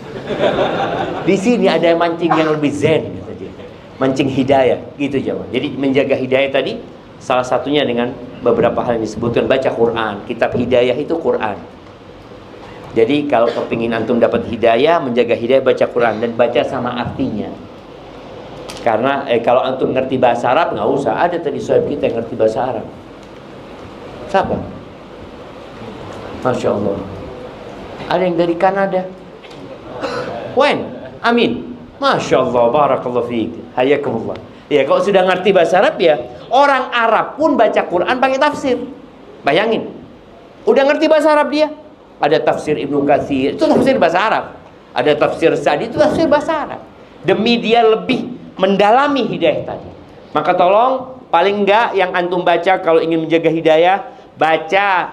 [SPEAKER 1] Di sini ada mancing yang lebih zen kata dia. Mancing hidayah gitu jemaah. Jadi menjaga hidayah tadi salah satunya dengan beberapa hal yang disebutkan, baca Quran. Kitab hidayah itu Quran. Jadi kalau kepingin antum dapat hidayah, menjaga hidayah, baca Quran dan baca sama artinya. Karena kalau antum ngerti bahasa Arab nggak usah. Ada tadi sahib kita yang ngerti bahasa Arab. Siapa? Masya Allah. Ada yang dari Kanada. Wen, amin. Masya Allah, barakallahu fiik. Hayakumullah. Ya kalau sudah ngerti bahasa Arab ya, orang Arab pun baca Quran pakai tafsir. Bayangin, udah ngerti bahasa Arab dia. Ada tafsir Ibnu Katsir, itu tafsir bahasa Arab. Ada tafsir Sa'di, itu tafsir bahasa Arab. Demi dia lebih mendalami hidayah tadi. Maka tolong, paling enggak yang antum baca kalau ingin menjaga hidayah, baca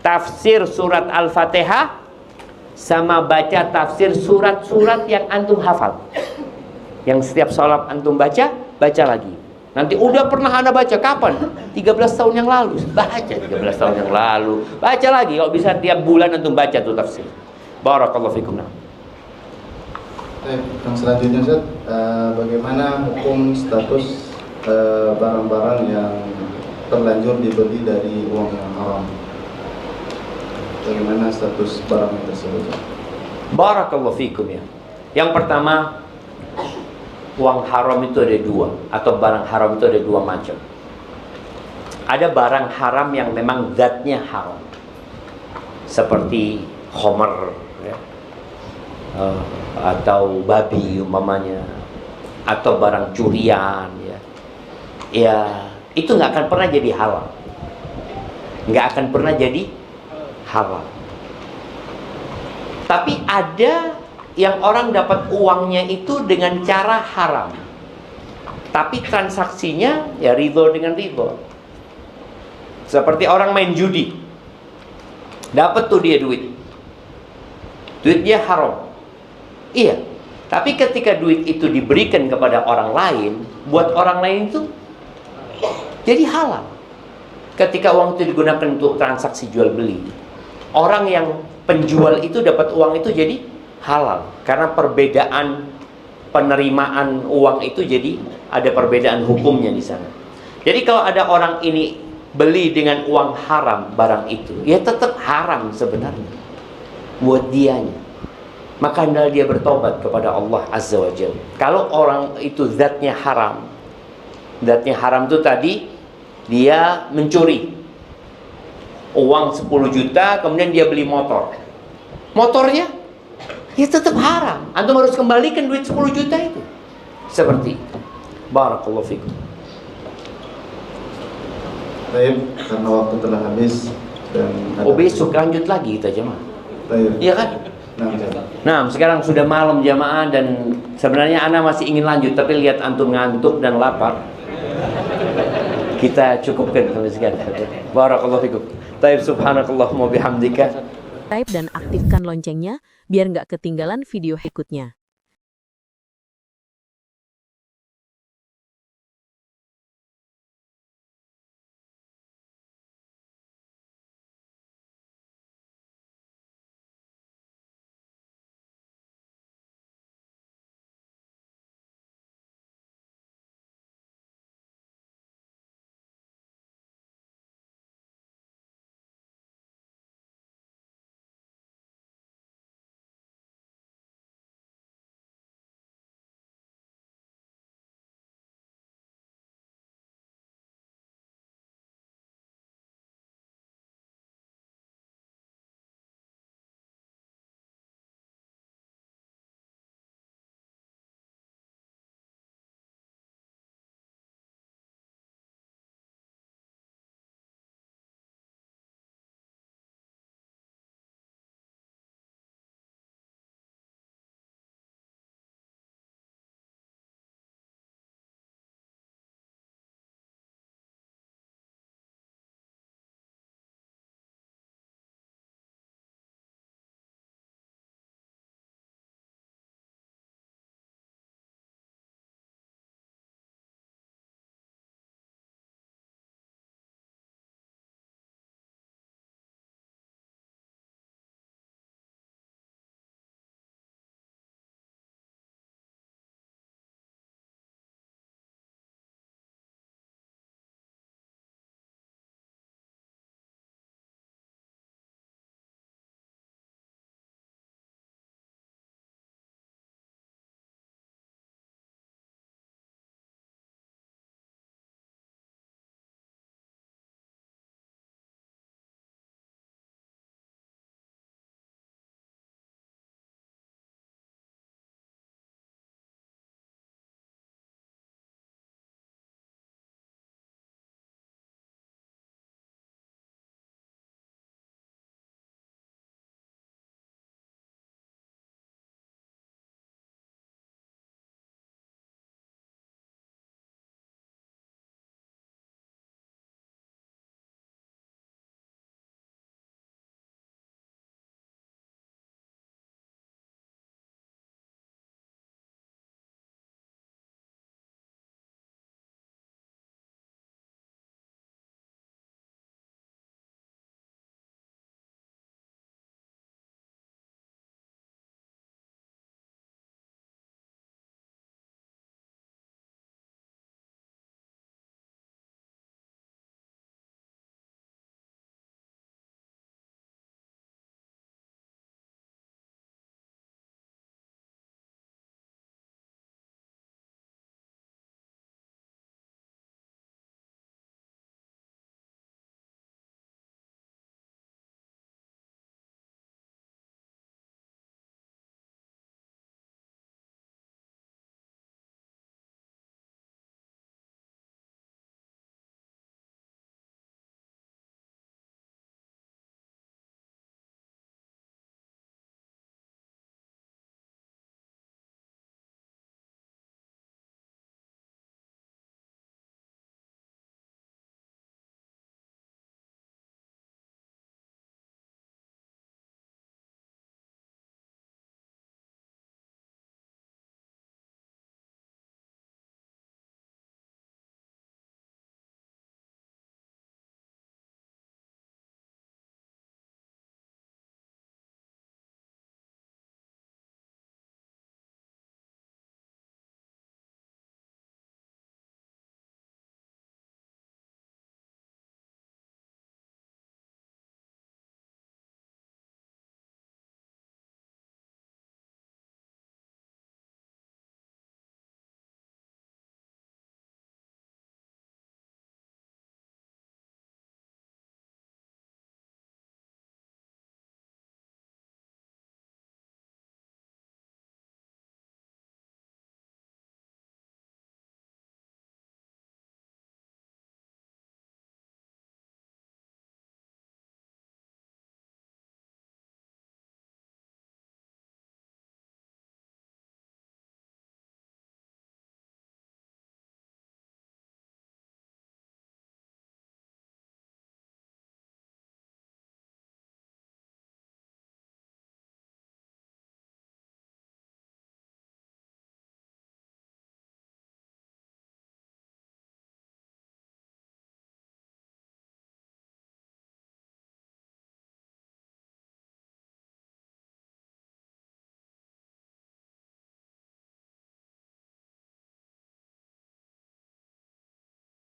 [SPEAKER 1] tafsir surat Al-Fatihah sama baca tafsir surat-surat yang antum hafal. Yang setiap sholat antum baca, baca lagi. Nanti udah pernah anda baca kapan? 13 tahun yang lalu. Baca 13 tahun yang lalu. Baca lagi, kalau bisa tiap bulan antum baca tuh tafsir. Barakallahu fikum.
[SPEAKER 2] Yang selanjutnya Ustaz, bagaimana hukum status barang-barang yang terlanjur dibeli dari uang yang haram? Bagaimana status barang tersebut?
[SPEAKER 1] Barakallahu fikum ya. Yang pertama, uang haram itu ada dua, atau barang haram itu ada dua macam. Ada barang haram yang memang zatnya haram, seperti khomer ya, atau babi umpamanya, atau barang curian ya. Ya itu nggak akan pernah jadi halal, nggak akan pernah jadi halal. Tapi ada yang orang dapat uangnya itu dengan cara haram, tapi transaksinya ya ridho dengan ridho. Seperti orang main judi, dapat tuh dia duitnya haram, iya. Tapi ketika duit itu diberikan kepada orang lain, buat orang lain itu jadi halal. Ketika uang itu digunakan untuk transaksi jual beli, orang yang penjual itu dapat uang itu jadi halal, karena perbedaan penerimaan uang itu jadi ada perbedaan hukumnya di sana. Jadi kalau ada orang ini beli dengan uang haram barang itu, ya tetap haram sebenarnya buat dianya. Maka hendaklah dia bertobat kepada Allah Azza wa Jalla. Kalau orang itu zatnya haram itu tadi dia mencuri uang 10 juta, kemudian dia beli motornya ya tetap haram. Antum harus kembalikan duit 10 juta itu. Seperti itu. Barakallahu fikum.
[SPEAKER 2] Baik, karena waktu telah habis dan
[SPEAKER 1] Oh, besok lanjut lagi kita jemaah.
[SPEAKER 2] Baik.
[SPEAKER 1] Iya kan? Nah, sekarang sudah malam jamaah dan sebenarnya ana masih ingin lanjut tapi lihat antum ngantuk dan lapar. Kita cukupkan sampai sekian. Barakallahu fikum. Taib subhanakallahumma bihamdika.
[SPEAKER 3] Subscribe dan aktifkan loncengnya biar nggak ketinggalan video berikutnya.